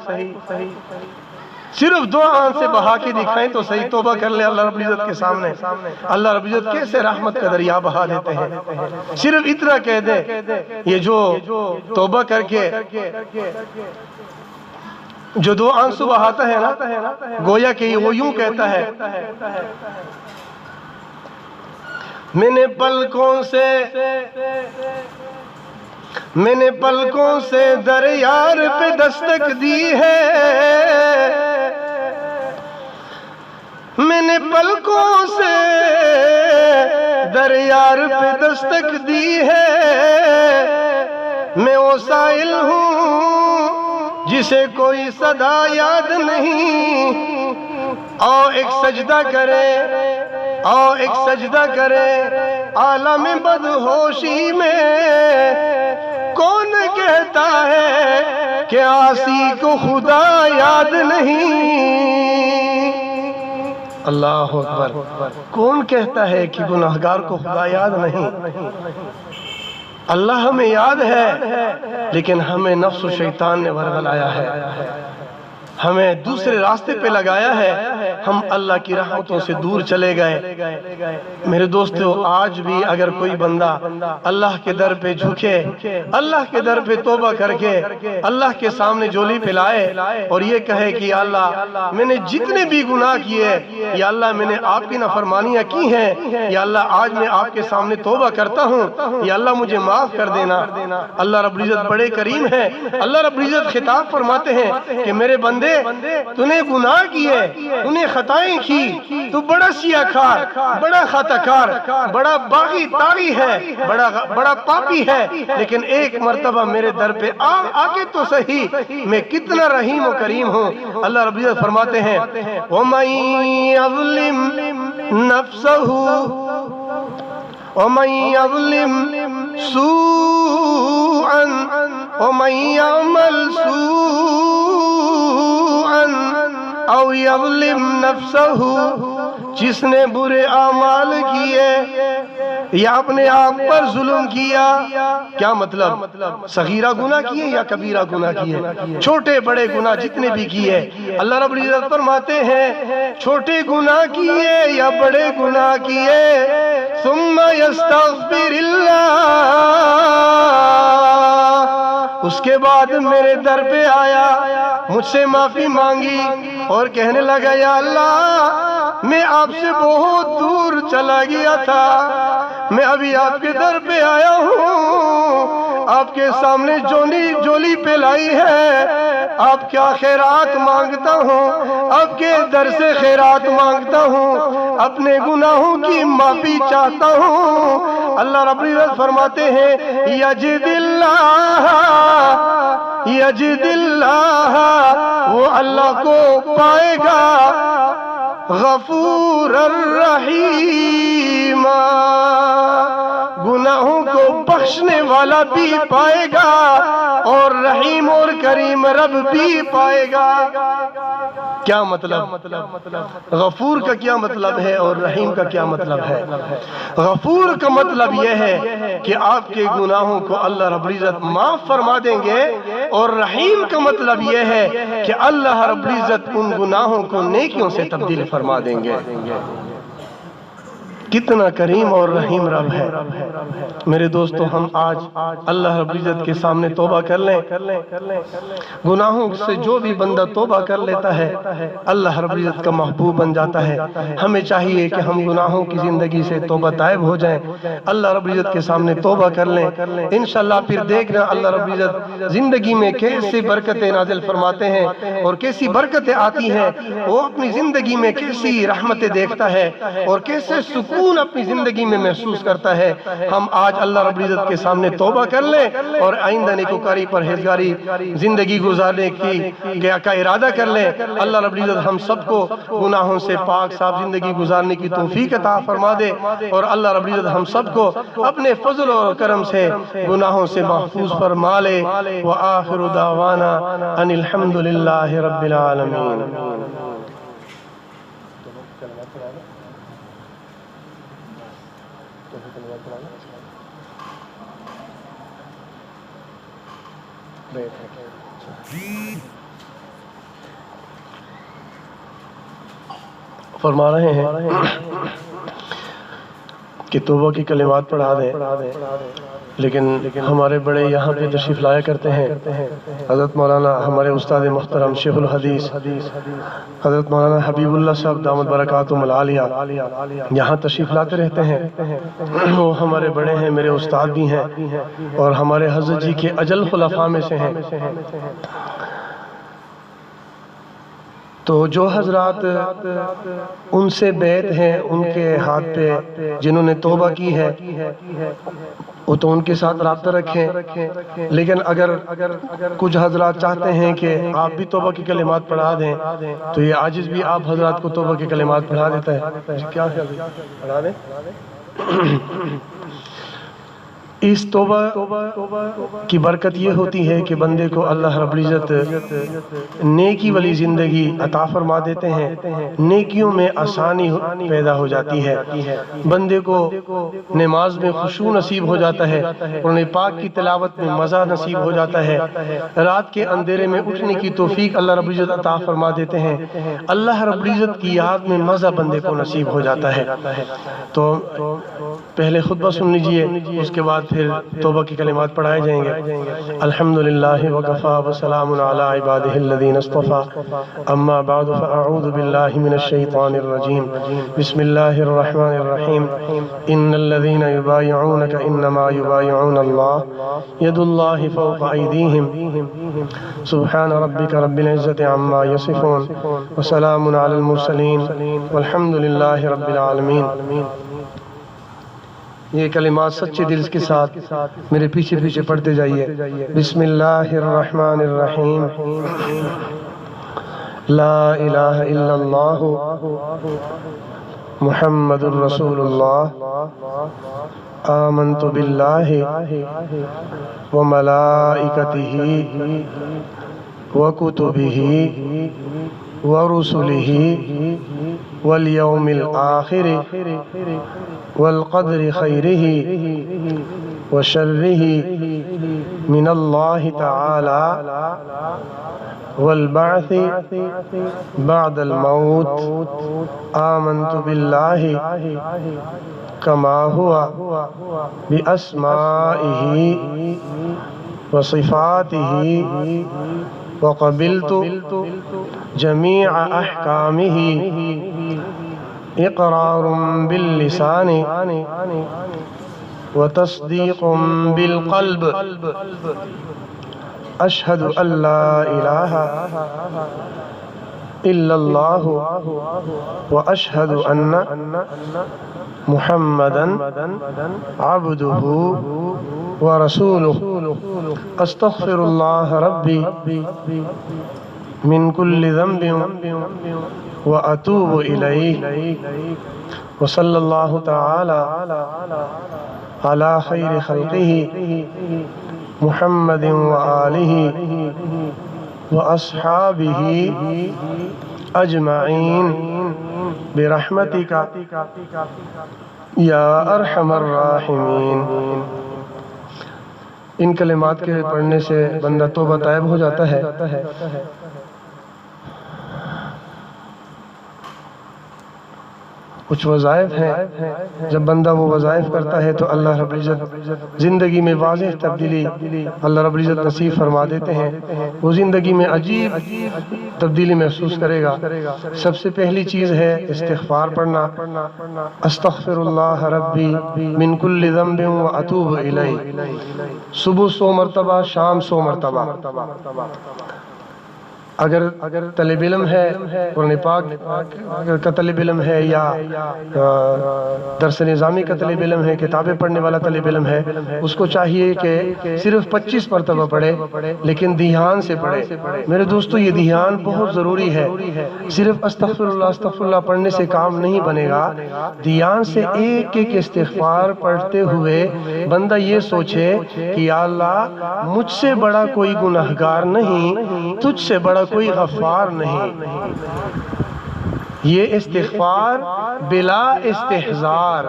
صرف دو آنکھ سے بہا کے دکھائیں تو صحیح، توبہ کر لے اللہ رب العزت کے سامنے، اللہ رب العزت کیسے رحمت کا دریا بہا دیتے ہیں۔ صرف اتنا کہہ دے، یہ جو توبہ کر کے جو دو آنسو بہاتا ہے نا، گویا کہ وہ یوں کہتا ہے میں نے پلکوں سے در یار پہ دستک دی ہے، میں نے پلکوں سے در یار پہ دستک دی ہے، میں وہ سائل ہوں جسے کوئی صدا یاد نہیں، آؤ ایک سجدہ کرے، آؤ ایک سجدہ کرے عالم بدہوشی میں، کون کہتا ہے کہ عاصی کو خدا یاد نہیں۔ اللہ اکبر، کون کہتا ہے کہ گناہگار کو خدا یاد نہیں۔ اللہ ہمیں یاد ہے، لیکن ہمیں نفس و شیطان نے ورگلایا ہے، ہمیں دوسرے راستے پہ لگایا ہے، ہم اللہ کی رحمتوں سے دور چلے گئے۔ میرے دوستو آج بھی اگر کوئی بندہ اللہ کے در پہ جھکے، اللہ کے در پہ توبہ کر کے اللہ کے سامنے جولی پھیلائے اور یہ کہے کہ یا اللہ میں نے جتنے بھی گناہ کیے، یا اللہ میں نے آپ کی نافرمانیاں کی ہیں، یا اللہ آج میں آپ کے سامنے توبہ کرتا ہوں، یا اللہ مجھے معاف کر دینا۔ اللہ رب العزت بڑے کریم ہے، اللہ رب العزت خطاب فرماتے ہیں کہ میرے بندے تو نے گناہ کیے، تو نے خطائیں کی، تو بڑا سیاہ کار، بڑا خطا کار، بڑا باغی طاغی ہے، بڑا پاپی ہے، لیکن ایک مرتبہ میرے در پہ آگے تو صحیح، میں کتنا رحیم و کریم ہوں۔ اللہ رب العزت فرماتے ہیں وَمَن يَظْلِمْ نَفْسَهُ وَمَن يَظْلِمْ سُوءًا وَمَن يَعْمَلْ سُوءًا أَوْ يَظْلِمْ نَفْسَهُ، جس نے برے اعمال کیے یا اپنے آپ پر ظلم کیا، کیا مطلب؟ صغیرہ گناہ کیے یا کبیرہ گناہ کیے، چھوٹے بڑے گناہ جتنے بھی کیے، اللہ رب العزت فرماتے ہیں چھوٹے گناہ کیے یا بڑے گناہ کیے، ثم یستغفر اللہ، اس کے بعد میرے در پہ آیا، مجھ سے معافی مانگی اور کہنے لگا یا اللہ میں آپ سے بہت دور چلا گیا تھا، میں ابھی آپ کے در پہ آیا ہوں، آپ کے سامنے جولی پھیلائی ہے، آپ کیا خیرات مانگتا ہوں، آپ کے در سے خیرات مانگتا ہوں، اپنے گناہوں کی معافی چاہتا ہوں۔ اللہ رب العزت فرماتے ہیں یجد اللہ، وہ اللہ کو پائے گا غفور الرحیم، گناہوں کو بخشنے والا بھی پائے گا اور رحیم اور کریم رب بھی پائے گا۔ کیا مطلب؟ غفور کا کیا مطلب ہے اور رحیم کا کیا مطلب ہے؟ غفور کا مطلب یہ ہے کہ آپ کے گناہوں کو اللہ رب العزت معاف فرما دیں گے، اور رحیم کا مطلب یہ ہے کہ اللہ رب العزت ان گناہوں کو نیکیوں سے تبدیل فرما دیں گے۔ کتنا کریم اور رحیم رب ہے۔ میرے دوستو، ہم آج اللہ رب العزت کے سامنے توبہ کر لیں۔ گناہوں سے جو بھی بندہ توبہ کر لیتا ہے اللہ رب العزت کا محبوب بن جاتا ہے۔ ہمیں چاہیے کہ ہم گناہوں کی زندگی سے توبہ طائب ہو جائیں، اللہ رب العزت کے سامنے توبہ کر لیں، انشاءاللہ پھر دیکھنا اللہ رب العزت زندگی میں کیسے برکتیں نازل فرماتے ہیں اور کیسی برکتیں آتی ہیں، وہ اپنی زندگی میں کیسی رحمتیں دیکھتا ہے اور کیسے سکون اپنی زندگی میں محسوس کرتا ہے۔ ہم آج اللہ رب العزت کے سامنے توبہ کر لیں اور آئندہ نیکوکاری پرہیزگاری زندگی گزارنے کا ارادہ کر لیں۔ اللہ رب العزت ہم سب کو گناہوں سے پاک صاف زندگی گزارنے کی توفیق عطا فرما دے، اور اللہ رب العزت ہم سب کو اپنے فضل اور کرم سے گناہوں سے محفوظ فرما لے۔ وآخر دعوانا ان الحمد للہ رب العالمین۔ فرما رہے ہیں کہ توبہ کی کلمات پڑھا دیں، لیکن ہمارے بڑے یہاں پہ تشریف لایا کرتے ہیں۔ حضرت مولانا ہمارے استاد محترم شیخ الحدیث حضرت مولانا حبیب اللہ صاحب دامت برکاتہم العالیہ یہاں تشریف لاتے رہتے ہیں۔ وہ ہمارے بڑے ہیں، میرے استاد بھی ہیں، اور ہمارے حضرت جی کے اجل خلفاء میں سے ہیں۔ تو جو حضرات ان سے بیعت ہیں، ان کے ہاتھ پہ جنہوں نے توبہ کی ہے، وہ تو ان کے ساتھ رابطہ رکھیں، لیکن اگر کچھ حضرات چاہتے ہیں کہ آپ بھی توبہ کی کلمات پڑھا دیں تو یہ عاجز بھی آپ حضرات کو توبہ کی کلمات پڑھا دیتا ہے۔ کیا خیال ہے؟ پڑھا دیں؟ اس توبہ کی برکت یہ ہوتی ہے کہ بندے کو اللہ رب العزت نیکی والی زندگی عطا فرما دیتے ہیں، نیکیوں میں آسانی پیدا ہو جاتی ہے، بندے کو نماز میں خشوع نصیب ہو جاتا ہے، قرآن پاک کی تلاوت میں مزہ نصیب ہو جاتا ہے، رات کے اندھیرے میں اٹھنے کی توفیق اللہ رب العزت عطا فرما دیتے ہیں، اللہ رب العزت کی یاد میں مزہ بندے کو نصیب ہو جاتا ہے۔ تو پہلے خطبہ سن لیجئے، اس کے بعد پھر توبہ کی کلمات پڑھائے جائیں گے۔ الحمدللہ وکفا وسلام علی عبادہ الذین اصطفیٰ، اما بعد فاعوذ باللہ من الشیطان الرجیم، بسم اللہ الرحمن الرحیم۔ ان الذین یبایعونک انما یبایعون اللہ ید اللہ فوق ایدیہم، سبحان ربک رب العزت عما یصفون وسلام علی المرسلین والحمد للہ رب العالمین۔ یہ کلمات سچے دل کے ساتھ میرے پیچھے پیچھے پڑھتے جائیے۔ بسم اللہ الرحمن الرحیم۔ لا الہ الا اللہ محمد الرسول اللہ، آمنت باللہ وملائکتہ وکتبہ ورسلہ والیوم الآخر والقدر خیرہ وشرہ من اللہ تعالی والبعث بعد الموت، آمنت باللہ کما ہوا بأسمائہ وصفاتہ وقبلت جميع أحكامه إقرار باللسان وتصديق بالقلب، أشهد أن لا إله إلا الله وأشهد أن محمدًا عبده ورسوله، أستغفر الله ربي من كل ذنب وأتوب إليه، وصلى الله تعالى على خير خلقه محمد وآله وأصحابه أجمعين برحمتك یا ارحم الراحمین۔ ان کلمات کے پڑھنے سے بندہ توبہ طائب ہو جاتا ہے۔ کچھ وظائف ہیں، جب بندہ وہ وظائف کرتا ہے تو اللہ رب العزت زندگی میں واضح تبدیلی اللہ رب العزت نصیب فرما دیتے ہیں۔ وہ زندگی میں عجیب تبدیلی محسوس کرے گا۔ سب سے پہلی چیز ہے استغفار پڑھنا، استغفر اللہ ربی من کل ذنب واتوب الیہ، صبح 100 مرتبہ، شام 100 مرتبہ۔ اگر طالب علم ہے، قرآن پاک کا طالب علم ہے، یا درس نظامی کا طالب علم ہے، کتابیں پڑھنے والا طالب علم ہے، اس کو چاہیے کہ صرف 25 مرتبہ پڑھے، لیکن دھیان سے پڑھے۔ میرے دوستو، یہ دھیان بہت ضروری ہے۔ صرف استغفر اللہ پڑھنے سے کام نہیں بنے گا۔ دھیان سے ایک ایک استغفار پڑھتے ہوئے بندہ یہ سوچے کہ یا اللہ، مجھ سے بڑا کوئی گناہگار نہیں، تجھ سے بڑا کوئی غفار نہیں۔ یہ استغفار بلا استحضار،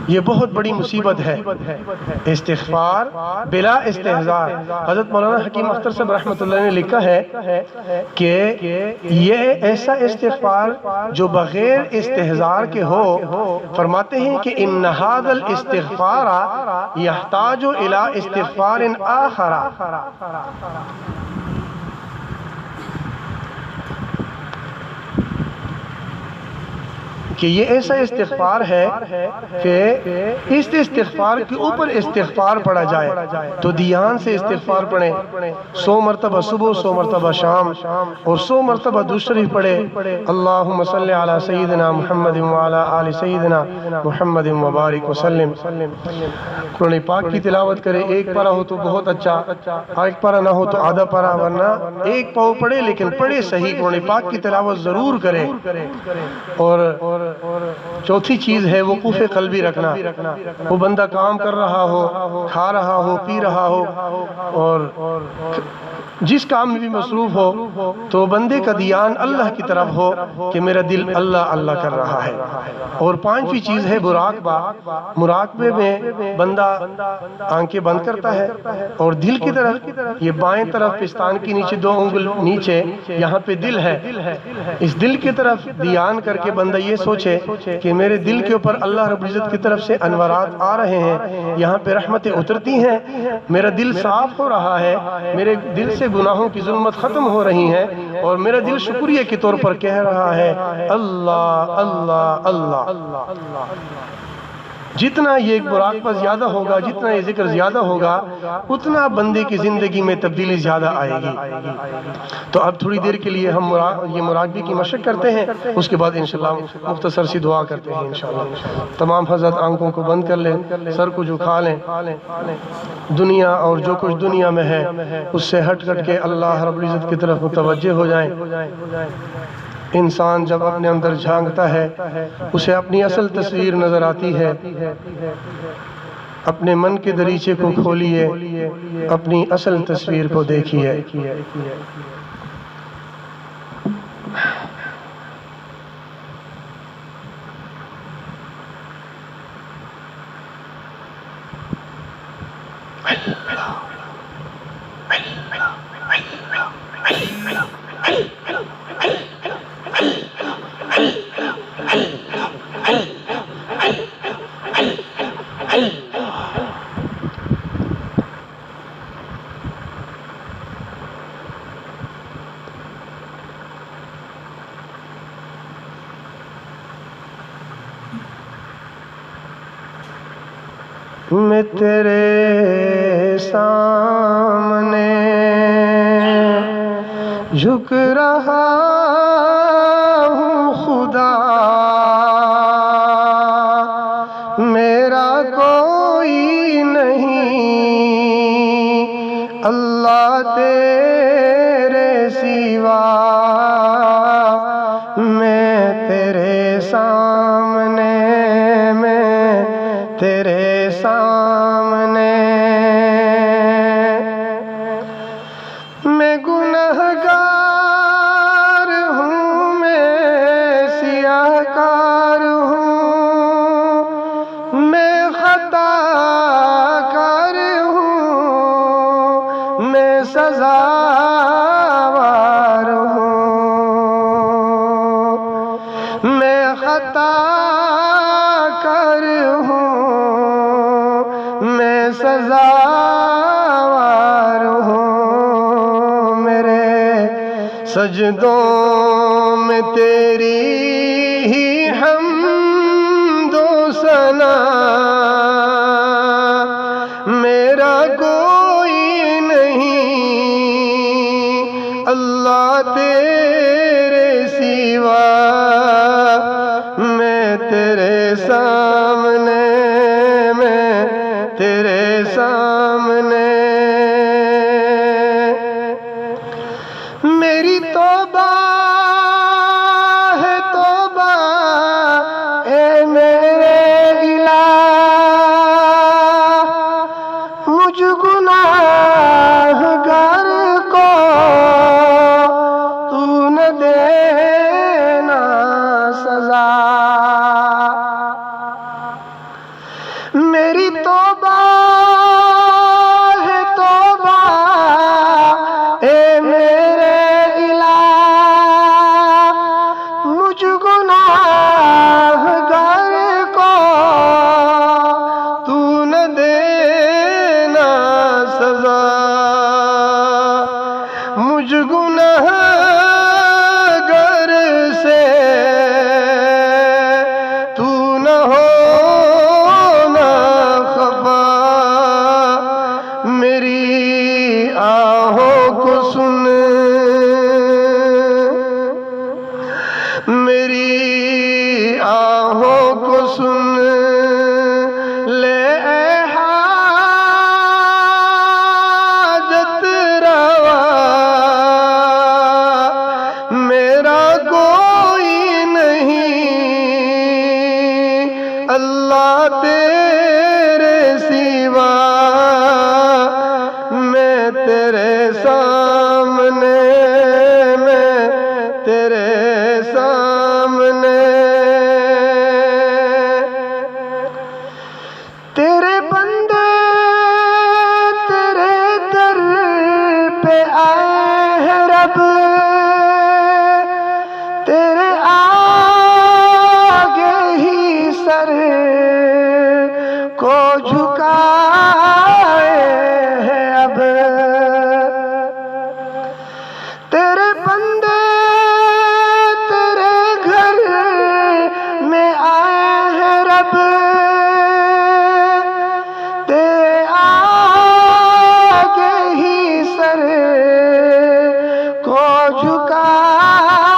یہ بہت بڑی مصیبت ہے۔ استغفار بلا استحضار۔ حضرت مولانا حکیم اختر صاحب رحمۃ اللہ نے لکھا ہے کہ یہ ایسا استغفار جو بغیر استحضار کے ہو، فرماتے ہیں کہ ان ھذا الاستغفار یحتاج الی استغفار آخر، کہ یہ ایسا استغفار ہے کہ اس استغفار کے اوپر استغفار پڑھا جائے۔ تو دھیان سے استغفار پڑھیں، 100 مرتبہ صبح، 100 مرتبہ شام، اور 100 مرتبہ دوسری پڑھے، اللہم صلی علی سیدنا محمد وعلی آل سیدنا محمد وبارک وسلم۔ قرآن پاک کی تلاوت کرے، ایک پارہ ہو تو بہت اچھا، ایک پارہ نہ ہو تو آدھا پارہ، ورنہ ایک پاؤ پڑھے لیکن پڑھے صحیح۔ قرآن پاک کی تلاوت ضرور کرے۔ اور چوتھی چیز ہے وقوف قلبی رکھنا۔ وہ بندہ کام کر رہا ہو، کھا رہا ہو، پی رہا ہو، اور جس کام میں بھی مصروف ہو تو بندے کا دھیان اللہ کی طرف ہو کہ میرا دل اللہ اللہ کر رہا ہے۔ اور پانچویں چیز ہے مراقبہ۔ مراقبے میں بندہ آنکھیں بند کرتا ہے اور دل کی طرف، یہ بائیں طرف پستان کی نیچے 2 انگل نیچے یہاں پہ دل ہے، اس دل کی طرف دھیان کر کے بندہ یہ سوچے کہ میرے دل کے اوپر اللہ رب العزت کی طرف سے انوارات آ رہے ہیں، یہاں پہ رحمتیں اترتی ہیں، میرا دل صاف ہو رہا ہے، میرے دل سے گناہوں کی ظلمت ختم ہو رہی ہے، اور میرا دل شکریہ کے طور پر کہہ رہا ہے اللہ اللہ اللہ۔ جتنا یہ مراقبہ زیادہ ہوگا، جتنا یہ ذکر زیادہ ہوگا، اتنا بندے کی زندگی میں تبدیلی زیادہ آئے گی۔ تو اب تھوڑی دیر کے لیے ہم یہ مراقبے کی مشق کرتے ہیں، اس کے بعد انشاءاللہ مختصر سی دعا کرتے ہیں انشاءاللہ۔ تمام حضرات آنکھوں کو بند کر لیں، سر کو جھکا لیں، دنیا اور جو کچھ دنیا میں ہے اس سے ہٹ کے اللہ رب العزت کی طرف متوجہ ہو جائیں۔ انسان جب اپنے اندر جھانکتا ہے اسے اپنی اصل تصویر نظر آتی ہے۔ اپنے من کے دریچے کو کھولیے، اپنی اصل تصویر کو دیکھیے۔ میں تیرے سامنے جھک رہا ہوں خدا، میرا کوئی نہیں اللہ تیرے سوا، میں تیرے سامنے، میں تیرے سامنے، میں گنہگار ہوں، میں سیاہ کار ہوں، میں خطا کار ہوں، میں سزاوار ہوں، میں خطا کار ہوں، میں سزاوار ہوں، میرے سجدوں میں تیری ہی حمد و ثنا، میرا کوئی نہیں اللہ تیرے سوا، میں تیرے سامنے، میں تیرے سامنے، میری توبہ ہے توبہ اے میرے الہ، مجھ گناہگار کو تو نہ دینا سزا، میری توبہ ہے توبہ اے میرے الہ، مجھ گناہگار کو تو نہ دینا سزا، مجھ گناہگار سے تو نہ ہونا خفا، میری آہوں کو سن، میری آہوں کو سن لے اے حاجت روا، میرا کوئی نہیں اللہ تیرے سوا، میں تیرے سامنے، آگے ہی سر کو جھکائے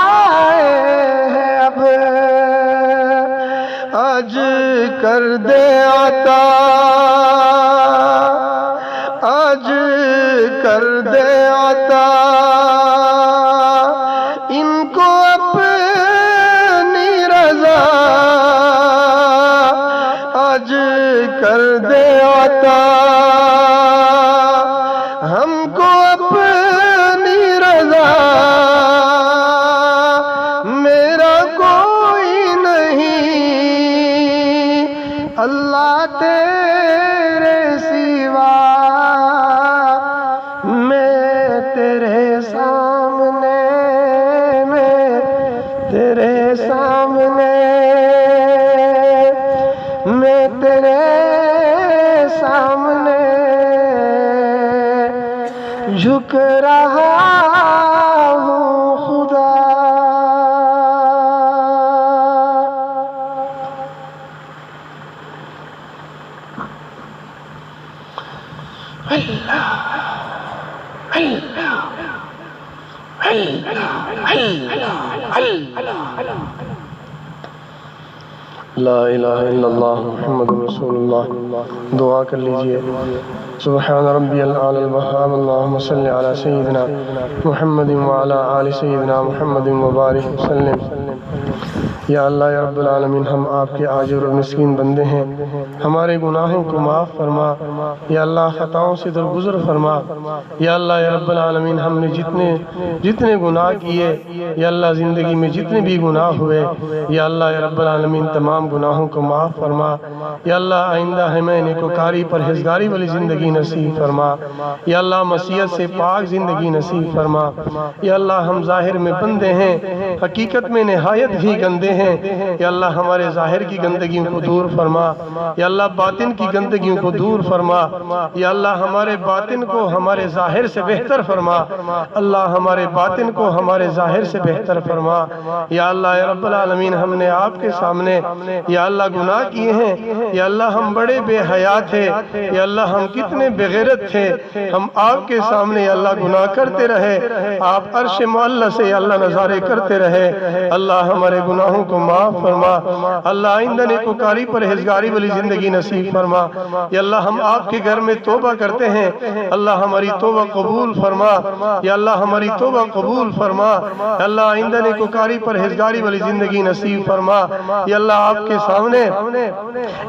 ہے اب آج کر دے عطا آج کر دے عطا ان کو اپنی رضا آج کر دے عطا ہم کو اپنی رضا میرا کوئی نہیں اللہ تیرے سوا میں تیرے سامنے تیرے سامنے میں تیرے سامنے جھک رہا ہوں خدا لا الہ الا اللہ محمد رسول اللہ دعا کر لیجئے سبحان ربی العالی الوہاب اللہم صلی علی سیدنا محمد وعلی آل سیدنا محمد وبارک وسلم یا اللہ یا رب العالمین ہم آپ کے عاجز اور مسکین بندے ہیں ہمارے گناہوں کو معاف فرما یا اللہ خطاؤں سے درگزر فرما یا اللہ یا رب العالمین ہم نے جتنے گناہ کیے یا اللہ زندگی میں جتنے بھی گناہ ہوئے یا اللہ یا رب العالمین تمام گناہوں کو معاف فرما یا اللہ آئندہ ہمیں نیکوکاری پرہیزگاری والی زندگی نصیب فرما یا اللہ معصیت سے پاک زندگی نصیب فرما یا اللہ ہم ظاہر میں بندے ہیں حقیقت میں نہایت ہی گندے ہیں یا اللہ ہمارے ظاہر کی گندگیوں کو دور فرما یا اللہ باطن کی گندگیوں کو دور فرما یا اللہ ہمارے باطن کو ہمارے ظاہر سے بہتر فرما اللہ ہمارے باطن کو ہمارے ظاہر سے بہتر فرما یا اللہ یا رب العالمین ہم نے آپ کے سامنے یا اللہ گناہ کیے ہیں یا اللہ ہم بڑے بے حیا تھے یا اللہ ہم کتنے بغیرت تھے ہم آپ کے سامنے یا اللہ گناہ کرتے رہے آپ عرش معلی سے یا اللہ نظارے کرتے رہے اللہ ہمارے گناہوں کو معاف فرما اللہ آئندہ نیکوکاری پرہیزگاری والی زندگی نصیب فرما یا اللہ ہم آپ کے گھر میں توبہ کرتے ہیں اللہ ہماری توبہ قبول فرما یا اللہ ہماری توبہ قبول فرما یا اللہ آئندہ نیکوکاری پرہیزگاری والی زندگی نصیب فرما یا اللہ آپ کے سامنے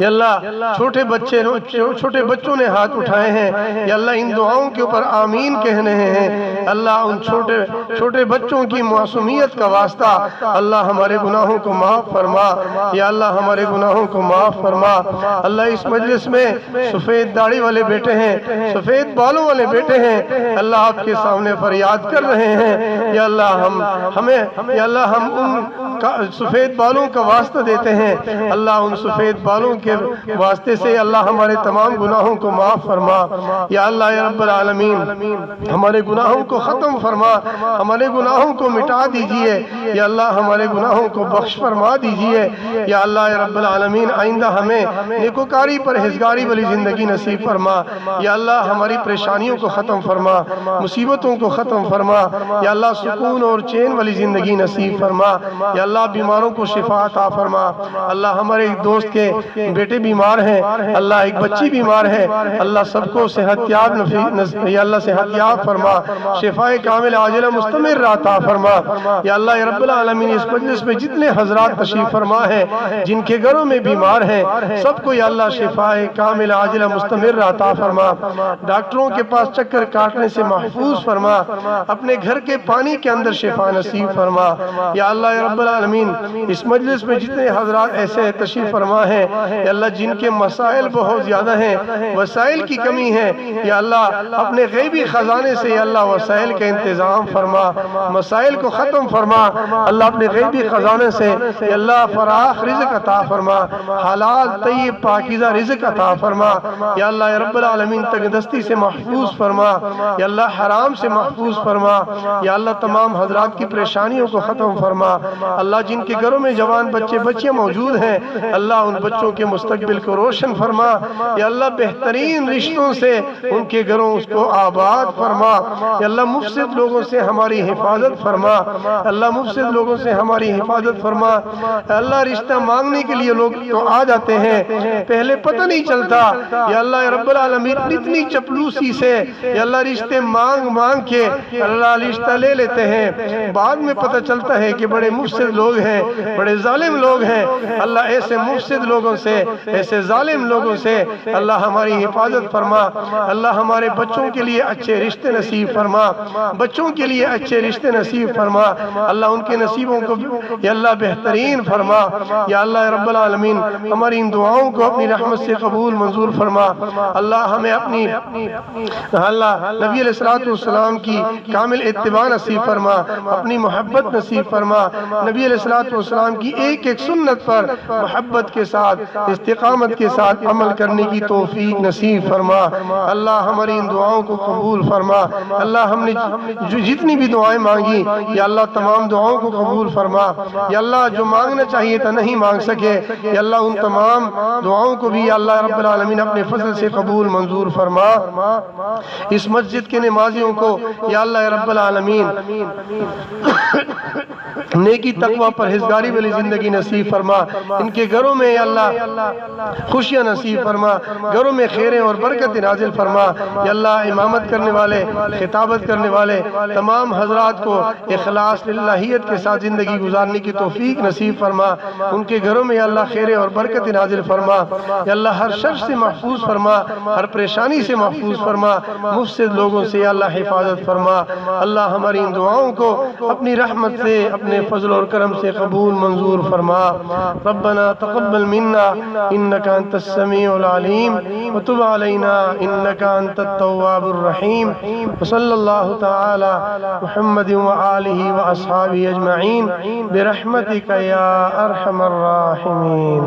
یا اللہ چھوٹے بچوں نے ہاتھ اٹھائے ہیں یا اللہ ان دعاؤں کے اوپر آمین کہنے ہیں اللہ ان چھوٹے بچوں کی معصومیت کا واسطہ اللہ ہمارے گناہوں کو معاف فرما یا اللہ ہمارے گناہوں کو معاف فرما اللہ اس مجلس میں سفید داڑھی والے بیٹے ہیں سفید بالوں والے بیٹے ہیں اللہ آپ کے سامنے فریاد کر رہے ہیں یا اللہ ہم ان سفید بالوں کا واسطہ دیتے ہیں اللہ ان سفید بالوں کے واسطے سے اللہ ہمارے تمام گناہوں کو معاف فرما یا اللہ یا رب العالمین ہمارے گناہوں کو ختم فرما ہمارے گناہوں کو مٹا دیجئے یا اللہ ہمارے گناہوں کو بخش فرما دیجئے یا اللہ یا رب العالمین آئندہ ہمیں نیکوکاری پرہیزگاری والی زندگی نصیب فرما یا اللہ ہماری پریشانیوں کو ختم فرما مصیبتوں کو ختم فرما یا اللہ سکون اور چین والی زندگی نصیب فرما یا اللہ بیماروں کو شفا عطا فرما اللہ ہمارے ایک دوست کے بیٹے بیمار ہیں اللہ ایک بچی بیمار ہے اللہ سب کو صحت یاب فرما شفا کامل عاجلہ مستمر عطا فرما یا اللہ یا رب العالمین اس مجلس میں جتنے حضرات تشریف فرما ہیں جن کے گھروں میں بیمار ہیں سب کو یا اللہ شفا کامل عاجلہ مستمر عطا فرما ڈاکٹروں کے پاس چکر کاٹنے سے محفوظ فرما اپنے گھر کے پانی کے اندر شفا نصیب فرما یا اللہ یا رب العالمین اس مجلس میں جتنے حضرات ایسے تشریف فرما ہیں یا اللہ جن کے مسائل بہت زیادہ ہیں وسائل کی کمی ہے یا اللہ اپنے غیبی خزانے سے یا اللہ وسائل کا انتظام فرما مسائل کو ختم فرما اللہ اپنے غیبی خزانے سے یا اللہ فراخ رزق عطا فرما حلال طیب پاکیزہ رزق عطا فرما یا اللہ یا رب العالمین تنگدستی سے محفوظ فرما یا اللہ حرام سے محفوظ فرما یا اللہ تمام حضرات کی پریشانیوں کو ختم فرما اللہ جن کے گھروں میں جوان بچے بچیاں موجود ہیں اللہ ان بچوں کے مستقبل کو روشن فرما یا اللہ بہترین رشتوں سے ان کے گھروں اس کو آباد فرما یا اللہ مفسد لوگوں سے ہماری حفاظت فرما اللہ مفسد لوگوں سے ہماری حفاظت فرما اللہ رشتہ مانگنے کے لیے لوگ تو آ جاتے ہیں پہلے پتہ نہیں چلتا یا اللہ رب العالمین اتنی چپلوسی سے یا اللہ رشتے مانگ کے اللہ رشتہ لے لیتے ہیں بعد میں پتہ چلتا ہے کہ بڑے مفسد لوگ ہیں بڑے ظالم لوگ ہیں اللہ ایسے مفسد لوگوں سے ایسے ظالم لوگوں سے اللہ ہماری حفاظت فرما اللہ ہمارے بچوں کے لیے اچھے رشتے نصیب فرما بچوں کے لیے اچھے رشتے نصیب فرما اللہ ان کے نصیبوں کو یا اللہ بہترین فرما یا اللہ رب العالمین ہماری ان دعاؤں کو اپنی رحمت سے قبول منظور فرما اللہ ہمیں اپنی اللہ نبی علیہ السلام کی کامل اتباع نصیب فرما اپنی محبت نصیب فرما نبی علیہ السلام کی ایک ایک سنت پر محبت کے ساتھ استقامت کے ساتھ عمل کرنے کی توفیق نصیب فرما اللہ ہماری ان دعاؤں کو قبول فرما اللہ ہم نے جو جتنی بھی دعائیں مانگی یا اللہ تمام دعاؤں کو قبول فرما یا اللہ جو مانگنا چاہیے تھا نہیں مانگ سکے یا اللہ ان تمام دعاؤں کو بھی یا اللہ رب العالمین اپنے فضل سے قبول منظور فرما اس مسجد کے نمازیوں کو یا اللہ رب العالمین نیکی تقوی پرہیزگاری والی زندگی نصیب فرما ان کے گھروں میں یا اللہ خوشیاں نصیب فرما گھروں میں خیریں اور برکت نازل فرما یا اللہ امامت کرنے والے خطابت کرنے والے تمام حضرات کو اخلاص للہیت کے ساتھ زندگی گزارنے کی توفیق نصیب فرما ان کے گھروں میں یا اللہ خیریں اور برکت نازل فرما یا اللہ ہر شر سے محفوظ فرما ہر پریشانی سے محفوظ فرما مفسد لوگوں سے یا اللہ حفاظت فرما اللہ ہماری ان دعاؤں کو اپنی رحمت سے اپنے فضل اور کرم سے قبول منظور فرما ربنا تقبل منا انك انت السميع العليم وتب علينا انك انت التواب الرحيم وصلى الله تعالى محمد وآله وأصحابه أجمعين برحمتك يا أرحم الراحمين.